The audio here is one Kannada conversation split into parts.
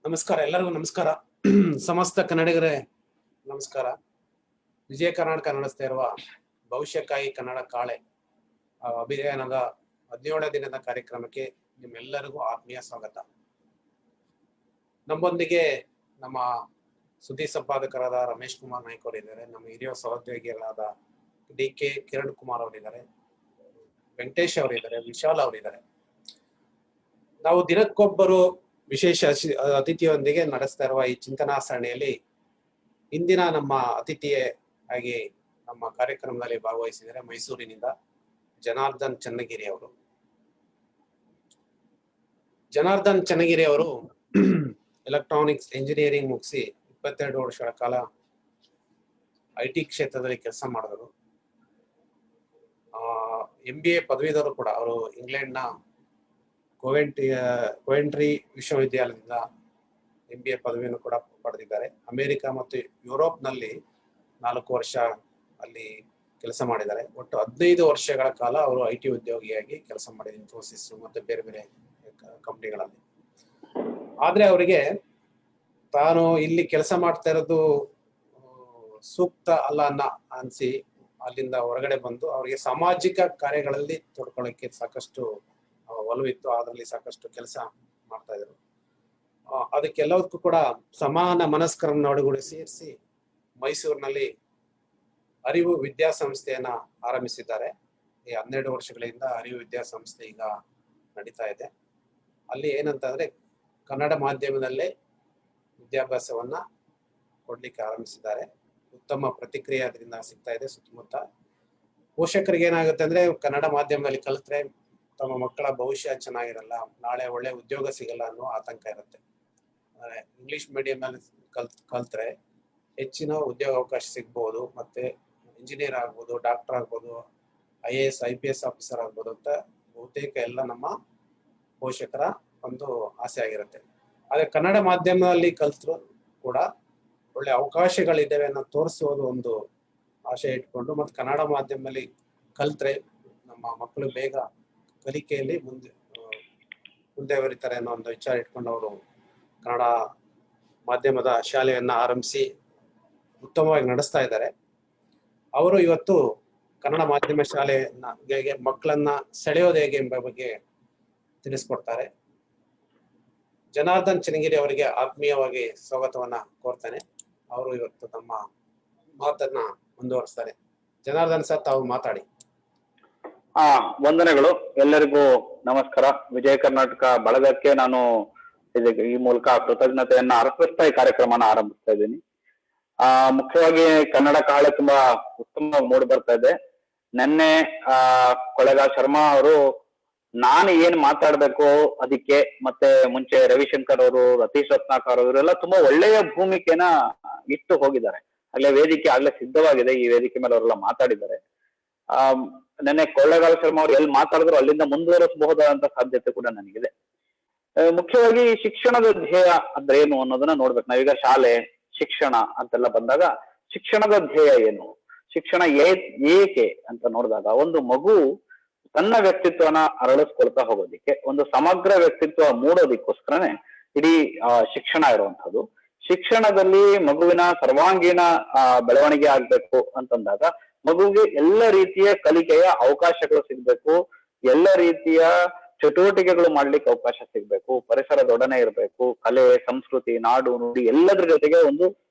ನಮಸ್ಕಾರ, ಎಲ್ಲರಿಗೂ ನಮಸ್ಕಾರ. ಸಮಸ್ತ ಕನ್ನಡಿಗರೇ ನಮಸ್ಕಾರ. ವಿಜಯ ಕರ್ನಾಟಕ ನಡೆಸ್ತಾ ಇರುವ ಭವಿಷ್ಯಕ್ಕಾಗಿ ಕನ್ನಡ ಕಾಳೆ ಅಭಿಯಾನದ 17ನೇ ದಿನದ ಕಾರ್ಯಕ್ರಮಕ್ಕೆ ನಿಮ್ಮೆಲ್ಲರಿಗೂ ಆತ್ಮೀಯ ಸ್ವಾಗತ. ನಮ್ಮೊಂದಿಗೆ ನಮ್ಮ ಸುದ್ದಿ ಸಂಪಾದಕರಾದ ರಮೇಶ್ ಕುಮಾರ್ ನಾಯ್ಕ ಅವರಿದ್ದಾರೆ, ನಮ್ಮ ಹಿರಿಯ ಸಹೋದ್ಯೋಗಿಗಳಾದ ಡಿ.ಕೆ. ಕಿರಣ್ ಕುಮಾರ್ ಅವರಿದ್ದಾರೆ, ವೆಂಕಟೇಶ್ ಅವರಿದ್ದಾರೆ, ವಿಶಾಲ್ ಅವರಿದ್ದಾರೆ. ನಾವು ದಿನಕ್ಕೊಬ್ಬರು ವಿಶೇಷ ಅತಿಥಿಯೊಂದಿಗೆ ನಡೆಸ್ತಾ ಇರುವ ಈ ಚಿಂತನಾ ಸರಣಿಯಲ್ಲಿ ಇಂದಿನ ನಮ್ಮ ಅತಿಥಿಯೇ ಆಗಿ ನಮ್ಮ ಕಾರ್ಯಕ್ರಮದಲ್ಲಿ ಭಾಗವಹಿಸಿದರೆ ಮೈಸೂರಿನಿಂದ ಜನಾರ್ದನ್ ಚನ್ನಗಿರಿ ಅವರು. ಜನಾರ್ದನ್ ಚನ್ನಗಿರಿ ಅವರು ಎಲೆಕ್ಟ್ರಾನಿಕ್ಸ್ ಇಂಜಿನಿಯರಿಂಗ್ ಮುಗಿಸಿ 22 ವರ್ಷಗಳ ಕಾಲ IT ಕ್ಷೇತ್ರದಲ್ಲಿ ಕೆಲಸ ಮಾಡಿದರು. MBA ಪದವೀಧರು ಕೂಡ. ಅವರು ಇಂಗ್ಲೆಂಡ್ನ ಕೋವೆಂಟ್ರಿ ವಿಶ್ವವಿದ್ಯಾಲಯದಿಂದ MBA ಪದವಿಯನ್ನು ಕೂಡ ಪಡೆದಿದ್ದಾರೆ. ಅಮೆರಿಕ ಮತ್ತು ಯುರೋಪ್ನಲ್ಲಿ 4 ವರ್ಷ ಅಲ್ಲಿ ಕೆಲಸ ಮಾಡಿದ್ದಾರೆ. ಒಟ್ಟು 15 ವರ್ಷಗಳ ಕಾಲ ಅವರು IT ಉದ್ಯೋಗಿಯಾಗಿ ಕೆಲಸ ಮಾಡಿದ ಇನ್ಫೋಸಿಸ್ ಮತ್ತು ಬೇರೆ ಬೇರೆ ಕಂಪ್ನಿಗಳಲ್ಲಿ. ಆದ್ರೆ ಅವರಿಗೆ ತಾನು ಇಲ್ಲಿ ಕೆಲಸ ಮಾಡ್ತಾ ಇರೋದು ಸೂಕ್ತ ಅಲ್ಲ ಅನ್ಸಿ ಅಲ್ಲಿಂದ ಹೊರಗಡೆ ಬಂದು ಅವರಿಗೆ ಸಾಮಾಜಿಕ ಕಾರ್ಯಗಳಲ್ಲಿ ತೊಡ್ಕೊಳ್ಳೋಕೆ ಸಾಕಷ್ಟು ಒಲವಿತ್ತು. ಅದರಲ್ಲಿ ಸಾಕಷ್ಟು ಕೆಲಸ ಮಾಡ್ತಾ ಇದ್ರು. ಅದಕ್ಕೆಲ್ಲದಕ್ಕೂ ಕೂಡ ಸಮಾನ ಮನಸ್ಕರನ್ನು ಒಳಗೂಡಿಸಿ ಮೈಸೂರಿನಲ್ಲಿ ಅರಿವು ವಿದ್ಯಾಸಂಸ್ಥೆಯನ್ನ ಆರಂಭಿಸಿದ್ದಾರೆ. ಈ 12 ವರ್ಷಗಳಿಂದ ಅರಿವು ವಿದ್ಯಾಸಂಸ್ಥೆ ಈಗ ನಡೀತಾ ಇದೆ. ಅಲ್ಲಿ ಏನಂತಂದ್ರೆ ಕನ್ನಡ ಮಾಧ್ಯಮದಲ್ಲೇ ವಿದ್ಯಾಭ್ಯಾಸವನ್ನ ಕೊಡ್ಲಿಕ್ಕೆ ಆರಂಭಿಸಿದ್ದಾರೆ. ಉತ್ತಮ ಪ್ರತಿಕ್ರಿಯೆ ಅದರಿಂದ ಸಿಗ್ತಾ ಇದೆ. ಸುತ್ತಮುತ್ತ ಪೋಷಕರಿಗೆ ಏನಾಗುತ್ತೆ ಅಂದ್ರೆ ಕನ್ನಡ ಮಾಧ್ಯಮದಲ್ಲಿ ಕಲಿತ್ರೆ ತಮ್ಮ ಮಕ್ಕಳ ಭವಿಷ್ಯ ಚೆನ್ನಾಗಿರಲ್ಲ, ನಾಳೆ ಒಳ್ಳೆ ಉದ್ಯೋಗ ಸಿಗಲ್ಲ ಅನ್ನೋ ಆತಂಕ ಇರುತ್ತೆ. ಇಂಗ್ಲಿಷ್ ಮೀಡಿಯಂ ಅಲ್ಲಿ ಕಲ್ತ್ರೆ ಹೆಚ್ಚಿನ ಉದ್ಯೋಗ ಅವಕಾಶ ಸಿಗ್ಬೋದು, ಮತ್ತೆ ಇಂಜಿನಿಯರ್ ಆಗ್ಬೋದು, ಡಾಕ್ಟರ್ ಆಗ್ಬೋದು, IAS IPS ಆಫೀಸರ್ ಆಗ್ಬೋದು ಅಂತ ಬಹುತೇಕ ಎಲ್ಲ ನಮ್ಮ ಪೋಷಕರ ಒಂದು ಆಸೆ ಆಗಿರುತ್ತೆ. ಆದ್ರೆ ಕನ್ನಡ ಮಾಧ್ಯಮದಲ್ಲಿ ಕಲ್ತರು ಕೂಡ ಒಳ್ಳೆ ಅವಕಾಶಗಳಿದ್ದಾವೆ ಅನ್ನೋ ತೋರಿಸೋದು ಒಂದು ಆಶೆ ಇಟ್ಕೊಂಡು, ಮತ್ತೆ ಕನ್ನಡ ಮಾಧ್ಯಮದಲ್ಲಿ ಕಲ್ತ್ರೆ ನಮ್ಮ ಮಕ್ಕಳು ಬೇಗ ಕಲಿಕೆಯಲ್ಲಿ ಮುಂದೆ ಬರೀತಾರೆ ಅನ್ನೋ ಒಂದು ವಿಚಾರ ಇಟ್ಕೊಂಡು ಅವರು ಕನ್ನಡ ಮಾಧ್ಯಮದ ಶಾಲೆಯನ್ನ ಆರಂಭಿಸಿ ಉತ್ತಮವಾಗಿ ನಡೆಸ್ತಾ ಇದ್ದಾರೆ. ಅವರು ಇವತ್ತು ಕನ್ನಡ ಮಾಧ್ಯಮ ಶಾಲೆಯನ್ನ ಮಕ್ಕಳನ್ನ ಸೆಳೆಯೋದು ಹೇಗೆ ಎಂಬ ಬಗ್ಗೆ ತಿಳಿಸ್ಕೊಡ್ತಾರೆ. ಜನಾರ್ದನ್ ಚನ್ನಗಿರಿ ಅವರಿಗೆ ಆತ್ಮೀಯವಾಗಿ ಸ್ವಾಗತವನ್ನ ಕೋರ್ತೇನೆ. ಅವರು ಇವತ್ತು ತಮ್ಮ ಮಾತನ್ನ ಮುಂದುವರಿಸ್ತಾರೆ. ಜನಾರ್ದನ್ ಸರ್, ತಾವು ಮಾತಾಡಿ. ವಂದನೆಗಳು. ಎಲ್ಲರಿಗೂ ನಮಸ್ಕಾರ. ವಿಜಯ ಕರ್ನಾಟಕ ಬಳಗಕ್ಕೆ ನಾನು ಈ ಮೂಲಕ ಕೃತಜ್ಞತೆಯನ್ನ ಅರ್ಪಿಸ್ತಾ ಈ ಕಾರ್ಯಕ್ರಮನ ಆರಂಭಿಸ್ತಾ ಇದ್ದೀನಿ. ಮುಖ್ಯವಾಗಿ ಕನ್ನಡ ಕಾಳೆ ತುಂಬಾ ಉತ್ತಮವಾಗಿ ಮೂಡಿ ಬರ್ತಾ ಇದೆ. ನಿನ್ನೆ ಕೊಳೆಗ ಶರ್ಮಾ ಅವರು ನಾನು ಏನ್ ಮಾತಾಡ್ಬೇಕು ಅದಕ್ಕೆ, ಮತ್ತೆ ಮುಂಚೆ ರವಿಶಂಕರ್ ಅವರು, ರತೀಶ್ ರತ್ನಾಕರ್ ಅವರೆಲ್ಲ ತುಂಬಾ ಒಳ್ಳೆಯ ಭೂಮಿಕೆನ ಇಟ್ಟು ಹೋಗಿದ್ದಾರೆ. ಆಗ್ಲೇ ವೇದಿಕೆ ಆಗ್ಲೇ ಸಿದ್ಧವಾಗಿದೆ. ಈ ವೇದಿಕೆ ಮೇಲೆ ಅವರೆಲ್ಲ ಮಾತಾಡಿದ್ದಾರೆ. ನೆನ್ನೆ ಕೊಳ್ಳೇಗಾಲ ಶರ್ಮಾ ಅವ್ರು ಎಲ್ಲಿ ಮಾತಾಡಿದ್ರು ಅಲ್ಲಿಂದ ಮುಂದುವರಿಸಬಹುದಾದಂತ ಸಾಧ್ಯತೆ ಕೂಡ ನನಗಿದೆ. ಮುಖ್ಯವಾಗಿ ಶಿಕ್ಷಣದ ಧ್ಯೇಯ ಅಂದ್ರೆ ಏನು ಅನ್ನೋದನ್ನ ನೋಡ್ಬೇಕು. ನಾವೀಗ ಶಾಲೆ ಶಿಕ್ಷಣ ಅಂತೆಲ್ಲ ಬಂದಾಗ ಶಿಕ್ಷಣದ ಧ್ಯೇಯ ಏನು, ಶಿಕ್ಷಣ ಏಕೆ ಅಂತ ನೋಡಿದಾಗ ಒಂದು ಮಗು ತನ್ನ ವ್ಯಕ್ತಿತ್ವನ ಅರಳಿಸ್ಕೊಳ್ತಾ ಹೋಗೋದಿಕ್ಕೆ, ಒಂದು ಸಮಗ್ರ ವ್ಯಕ್ತಿತ್ವ ಮೂಡೋದಿಕ್ಕೋಸ್ಕರನೇ ಇಡೀ ಶಿಕ್ಷಣ ಇರುವಂತದ್ದು. ಶಿಕ್ಷಣದಲ್ಲಿ ಮಗುವಿನ ಸರ್ವಾಂಗೀಣ ಬೆಳವಣಿಗೆ ಆಗ್ಬೇಕು ಅಂತಂದಾಗ ಮಗುವಿಗೆ ಎಲ್ಲ ರೀತಿಯ ಕಲಿಕೆಯ ಅವಕಾಶಗಳು ಸಿಗ್ಬೇಕು, ಎಲ್ಲ ರೀತಿಯ ಚಟುವಟಿಕೆಗಳು ಮಾಡ್ಲಿಕ್ಕೆ ಅವಕಾಶ ಸಿಗ್ಬೇಕು, ಪರಿಸರದೊಡನೆ ಇರ್ಬೇಕು, ಕಲೆ ಸಂಸ್ಕೃತಿ ನಾಡು ನುಡಿ ಎಲ್ಲದ್ರ ಜೊತೆಗೆ ಒಂದು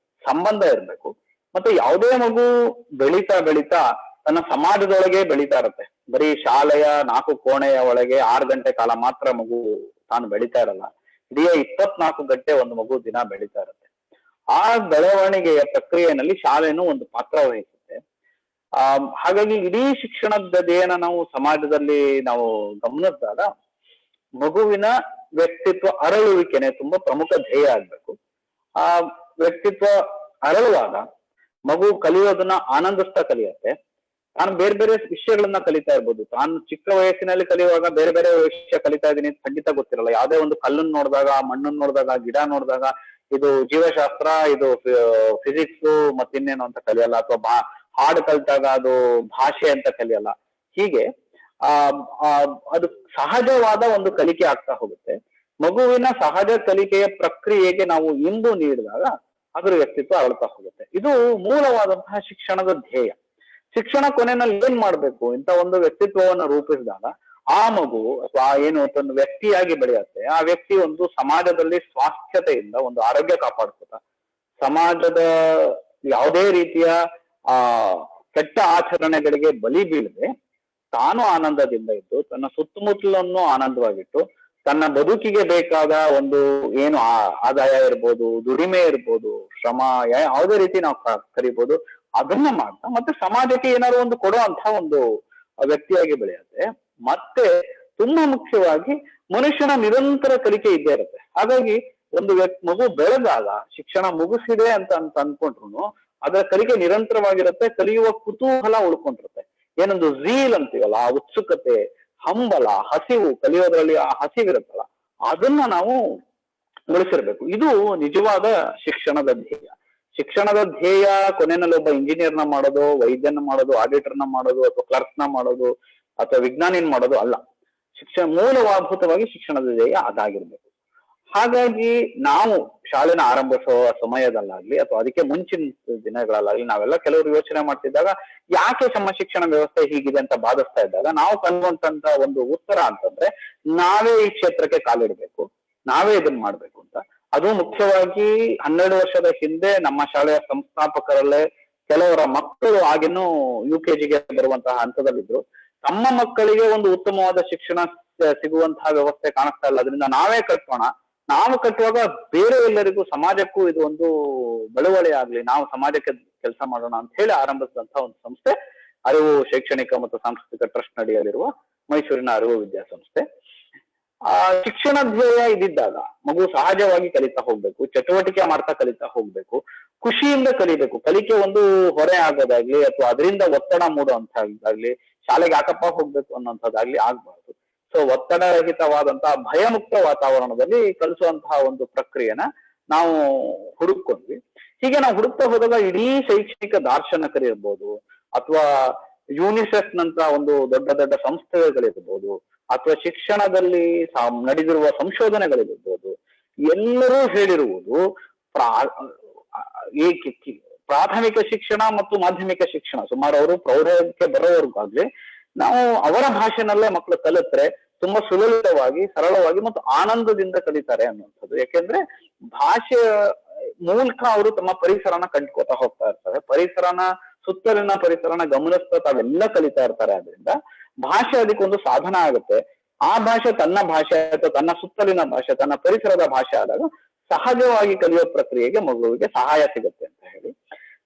ಸಂಬಂಧ ಇರ್ಬೇಕು. ಮತ್ತೆ ಯಾವುದೇ ಮಗು ಬೆಳೀತಾ ಬೆಳೀತಾ ತನ್ನ ಸಮಾಜದೊಳಗೆ ಬೆಳೀತಾ ಇರುತ್ತೆ. ಬರೀ ಶಾಲೆಯ 4 ಕೋಣೆಯ ಒಳಗೆ 6 ಗಂಟೆ ಕಾಲ ಮಾತ್ರ ಮಗು ತಾನು ಬೆಳೀತಾ ಇರಲ್ಲ. ಇಡೀ 24 ಗಂಟೆ ಒಂದು ಮಗು ದಿನ ಬೆಳೀತಾ ಇರುತ್ತೆ. ಆ ಬೆಳವಣಿಗೆಯ ಪ್ರಕ್ರಿಯೆಯಲ್ಲಿ ಶಾಲೆನೂ ಒಂದು ಪಾತ್ರ ವಹಿಸುತ್ತೆ. ಹಾಗಾಗಿ ಇಡೀ ಶಿಕ್ಷಣದ್ದೇನ ನಾವು ಸಮಾಜದಲ್ಲಿ ನಾವು ಗಮನಿಸಿದಾಗ ಮಗುವಿನ ವ್ಯಕ್ತಿತ್ವ ಅರಳುವಿಕೆನೆ ತುಂಬಾ ಪ್ರಮುಖ ಧ್ಯೇಯ ಆಗ್ಬೇಕು. ಆ ವ್ಯಕ್ತಿತ್ವ ಅರಳುವಾಗ ಮಗು ಕಲಿಯೋದನ್ನ ಆನಂದಿಸ್ತಾ ಕಲಿಯತ್ತೆ. ತಾನು ಬೇರೆ ಬೇರೆ ವಿಷಯಗಳನ್ನ ಕಲಿತಾ ಇರ್ಬೋದು. ತಾನು ಚಿಕ್ಕ ವಯಸ್ಸಿನಲ್ಲಿ ಕಲಿಯುವಾಗ ಬೇರೆ ಬೇರೆ ವಿಷಯ ಕಲಿತಾ ಇದ್ದೀನಿ ಖಂಡಿತ ಗೊತ್ತಿರಲ್ಲ. ಯಾವುದೇ ಒಂದು ಕಲ್ಲನ್ನು ನೋಡಿದಾಗ, ಮಣ್ಣನ್ನು ನೋಡಿದಾಗ, ಗಿಡ ನೋಡಿದಾಗ ಇದು ಜೀವಶಾಸ್ತ್ರ, ಇದು ಫಿಸಿಕ್ಸ್ ಮತ್ತಿನ್ನೇನು ಅಂತ ಕಲಿಯಲ್ಲ. ಅಥವಾ ಹಾಡು ಕಲಿತಾಗ ಅದು ಭಾಷೆ ಅಂತ ಕಲಿಯಲ್ಲ. ಹೀಗೆ ಅದು ಸಹಜವಾದ ಒಂದು ಕಲಿಕೆ ಆಗ್ತಾ ಹೋಗುತ್ತೆ. ಮಗುವಿನ ಸಹಜ ಕಲಿಕೆಯ ಪ್ರಕ್ರಿಯೆಗೆ ನಾವು ಇಂದು ನೀಡಿದಾಗ ಅದರ ವ್ಯಕ್ತಿತ್ವ ಅರಳ್ತಾ ಹೋಗುತ್ತೆ. ಇದು ಮೂಲವಾದಂತಹ ಶಿಕ್ಷಣದ ಧ್ಯೇಯ. ಶಿಕ್ಷಣ ಕೊನೆಯಲ್ಲಿ ಏನ್ ಮಾಡ್ಬೇಕು, ಇಂಥ ಒಂದು ವ್ಯಕ್ತಿತ್ವವನ್ನು ರೂಪಿಸಿದಾಗ ಆ ಮಗು ಅಥವಾ ಏನು ಒಂದು ವ್ಯಕ್ತಿಯಾಗಿ ಬೆಳೆಯುತ್ತೆ, ಆ ವ್ಯಕ್ತಿ ಒಂದು ಸಮಾಜದಲ್ಲಿ ಸ್ವಾಸ್ಥ್ಯತೆಯಿಂದ ಒಂದು ಆರೋಗ್ಯ ಕಾಪಾಡ್ಕೋತ, ಸಮಾಜದ ಯಾವುದೇ ರೀತಿಯ ಆ ಕೆಟ್ಟ ಆಚರಣೆಗಳಿಗೆ ಬಲಿ ಬೀಳದೆ ತಾನು ಆನಂದದಿಂದ ಇದ್ದು ತನ್ನ ಸುತ್ತಮುತ್ತಲನ್ನು ಆನಂದವಾಗಿಟ್ಟು ತನ್ನ ಬದುಕಿಗೆ ಬೇಕಾದ ಒಂದು ಏನು ಆದಾಯ ಇರ್ಬೋದು, ದುಡಿಮೆ ಇರ್ಬೋದು, ಶ್ರಮ ಯಾವುದೇ ರೀತಿ ನಾವು ಕರಿಬಹುದು, ಅದನ್ನ ಮಾಡ್ತಾ ಮತ್ತೆ ಸಮಾಜಕ್ಕೆ ಏನಾದ್ರು ಒಂದು ಕೊಡುವಂತ ಒಂದು ವ್ಯಕ್ತಿಯಾಗಿ ಬೆಳೆಯುತ್ತೆ. ಮತ್ತೆ ತುಂಬಾ ಮುಖ್ಯವಾಗಿ ಮನುಷ್ಯನ ನಿರಂತರ ಕಲಿಕೆ ಇದ್ದೇ ಇರುತ್ತೆ. ಹಾಗಾಗಿ ಒಂದು ಮಗು ಬೆಳೆದಾಗ ಶಿಕ್ಷಣ ಮುಗಿಸಿದೆ ಅಂತ ಅನ್ಕೊಂಡ್ರು ಅದರ ಕಲಿಕೆ ನಿರಂತರವಾಗಿರುತ್ತೆ. ಕಲಿಯುವ ಕುತೂಹಲ ಉಳ್ಕೊಂಡಿರುತ್ತೆ. ಏನೊಂದು ಝೀಲ್ ಅಂತೀವಲ್ಲ, ಆ ಉತ್ಸುಕತೆ, ಹಂಬಲ, ಹಸಿವು, ಕಲಿಯೋದ್ರಲ್ಲಿ ಆ ಹಸಿವಿರುತ್ತಲ್ಲ, ಅದನ್ನ ನಾವು ಉಳಿಸಿರ್ಬೇಕು. ಇದು ನಿಜವಾದ ಶಿಕ್ಷಣದ ಧ್ಯೇಯ. ಶಿಕ್ಷಣದ ಧ್ಯೇಯ ಕೊನೆಯಲ್ಲಿ ಒಬ್ಬ ಇಂಜಿನಿಯರ್ನ ಮಾಡೋದು, ವೈದ್ಯನ ಮಾಡೋದು, ಆಡಿಟರ್ನ ಮಾಡೋದು, ಅಥವಾ ಕ್ಲರ್ಕ್ನ ಮಾಡೋದು, ಅಥವಾ ವಿಜ್ಞಾನಿನ ಮಾಡೋದು ಅಲ್ಲ. ಮೂಲಭೂತವಾಗಿ ಶಿಕ್ಷಣದ ಧ್ಯೇಯ ಅದಾಗಿರ್ಬೇಕು. ಹಾಗಾಗಿ ನಾವು ಶಾಲೆನ ಆರಂಭಿಸುವ ಸಮಯದಲ್ಲಾಗ್ಲಿ ಅಥವಾ ಅದಕ್ಕೆ ಮುಂಚಿನ ದಿನಗಳಲ್ಲಾಗ್ಲಿ ನಾವೆಲ್ಲ ಕೆಲವರು ಯೋಚನೆ ಮಾಡ್ತಿದ್ದಾಗ ಯಾಕೆ ನಮ್ಮ ಶಿಕ್ಷಣ ವ್ಯವಸ್ಥೆ ಹೀಗಿದೆ ಅಂತ ಬಾಧಿಸ್ತಾ ಇದ್ದಾಗ ನಾವು ಕಂಡುಕೊಂಡಂತ ಒಂದು ಉತ್ತರ ಅಂತಂದ್ರೆ ನಾವೇ ಈ ಕ್ಷೇತ್ರಕ್ಕೆ ಕಾಲಿಡ್ಬೇಕು, ನಾವೇ ಇದನ್ನ ಮಾಡ್ಬೇಕು ಅಂತ. ಅದು ಮುಖ್ಯವಾಗಿ 12 ವರ್ಷದ ಹಿಂದೆ ನಮ್ಮ ಶಾಲೆಯ ಸಂಸ್ಥಾಪಕರಲ್ಲೇ ಕೆಲವರ ಮಕ್ಕಳು ಆಗಿನ್ನೂ UKG ಬರುವಂತಹ ಹಂತದಲ್ಲಿದ್ರು. ತಮ್ಮ ಮಕ್ಕಳಿಗೆ ಒಂದು ಉತ್ತಮವಾದ ಶಿಕ್ಷಣ ಸಿಗುವಂತಹ ವ್ಯವಸ್ಥೆ ಕಾಣಿಸ್ತಾ ಇಲ್ಲ, ಅದರಿಂದ ನಾವೇ ಕಟ್ಟೋಣ, ನಾವು ಕಟ್ಟುವಾಗ ಬೇರೆ ಎಲ್ಲರಿಗೂ ಸಮಾಜಕ್ಕೂ ಇದು ಒಂದು ಬಳುವಳಿ ಆಗ್ಲಿ, ನಾವು ಸಮಾಜಕ್ಕೆ ಕೆಲಸ ಮಾಡೋಣ ಅಂತ ಹೇಳಿ ಆರಂಭಿಸಿದಂತಹ ಒಂದು ಸಂಸ್ಥೆ ಅರಿವು ಶೈಕ್ಷಣಿಕ ಮತ್ತು ಸಾಂಸ್ಕೃತಿಕ ಟ್ರಸ್ಟ್ ನಡೆಯಲಿರುವ ಮೈಸೂರಿನ ಅರಿವು ವಿದ್ಯಾಸಂಸ್ಥೆ. ಶಿಕ್ಷಣ ಧ್ಯೇಯ ಇದ್ದಿದ್ದಾಗ ಮಗು ಸಹಜವಾಗಿ ಕಲಿತಾ ಹೋಗ್ಬೇಕು, ಚಟುವಟಿಕೆ ಮಾಡ್ತಾ ಕಲಿತಾ ಹೋಗ್ಬೇಕು, ಖುಷಿಯಿಂದ ಕಲಿಬೇಕು. ಕಲಿಕೆ ಒಂದು ಹೊರೆ ಆಗೋದಾಗ್ಲಿ ಅಥವಾ ಅದರಿಂದ ಒತ್ತಡ ಮೂಡುವಂತಾಗ್ಲಿ, ಶಾಲೆಗೆ ಯಾಕಪ್ಪ ಹೋಗ್ಬೇಕು ಅನ್ನೋಂಥದ್ದಾಗ್ಲಿ ಆಗ್ಬಾರ್ದು. ಸೊ ಒತ್ತಡರಹಿತವಾದಂತಹ ಭಯಮುಕ್ತ ವಾತಾವರಣದಲ್ಲಿ ಕಲಿಸುವಂತಹ ಒಂದು ಪ್ರಕ್ರಿಯೆನ ನಾವು ಹುಡುಕೊಂಡ್ವಿ. ಹೀಗೆ ನಾವು ಹುಡುಕ್ತಾ ಹೋದಾಗ ಇಡೀ ಶೈಕ್ಷಣಿಕ ದಾರ್ಶನಿಕರಿರ್ಬೋದು ಅಥವಾ ಯುನಿಸೆಫ್ ನಂತ ಒಂದು ದೊಡ್ಡ ದೊಡ್ಡ ಸಂಸ್ಥೆಗಳಿರ್ಬೋದು ಅಥವಾ ಶಿಕ್ಷಣದಲ್ಲಿ ನಡೆದಿರುವ ಸಂಶೋಧನೆಗಳಿರ್ಬೋದು, ಎಲ್ಲರೂ ಹೇಳಿರುವುದು ಪ್ರಾಥಮಿಕ ಶಿಕ್ಷಣ ಮತ್ತು ಮಾಧ್ಯಮಿಕ ಶಿಕ್ಷಣ ಸುಮಾರು ಅವರು ಪ್ರೌಢಕ್ಕೆ ಬರೋವರೆಗಾಗ್ಲಿ ನಾವು ಅವರ ಭಾಷೆನಲ್ಲೇ ಮಕ್ಕಳು ಕಲಿತ್ರೆ ತುಂಬಾ ಸುಲಲಿತವಾಗಿ, ಸರಳವಾಗಿ ಮತ್ತು ಆನಂದದಿಂದ ಕಲಿತಾರೆ ಅನ್ನುವಂಥದ್ದು. ಯಾಕೆಂದ್ರೆ ಭಾಷೆಯ ಮೂಲಕ ಅವರು ತಮ್ಮ ಪರಿಸರನ ಕಂಡ್ಕೋತಾ ಹೋಗ್ತಾ ಇರ್ತಾರೆ, ಪರಿಸರನ ಸುತ್ತಲಿನ ಪರಿಸರನ ಗಮನಿಸ್ತಾ ತಾವೆಲ್ಲ ಕಲಿತಾ ಇರ್ತಾರೆ. ಆದ್ರಿಂದ ಭಾಷೆ ಅದಕ್ಕೊಂದು ಸಾಧನ ಆಗುತ್ತೆ. ಆ ಭಾಷೆ ತನ್ನ ಭಾಷೆ ಅಥವಾ ತನ್ನ ಸುತ್ತಲಿನ ಭಾಷೆ, ತನ್ನ ಪರಿಸರದ ಭಾಷೆ ಆದಾಗ ಸಹಜವಾಗಿ ಕಲಿಯೋ ಪ್ರಕ್ರಿಯೆಗೆ ಮಗುವಿಗೆ ಸಹಾಯ ಸಿಗುತ್ತೆ ಅಂತ ಹೇಳಿ.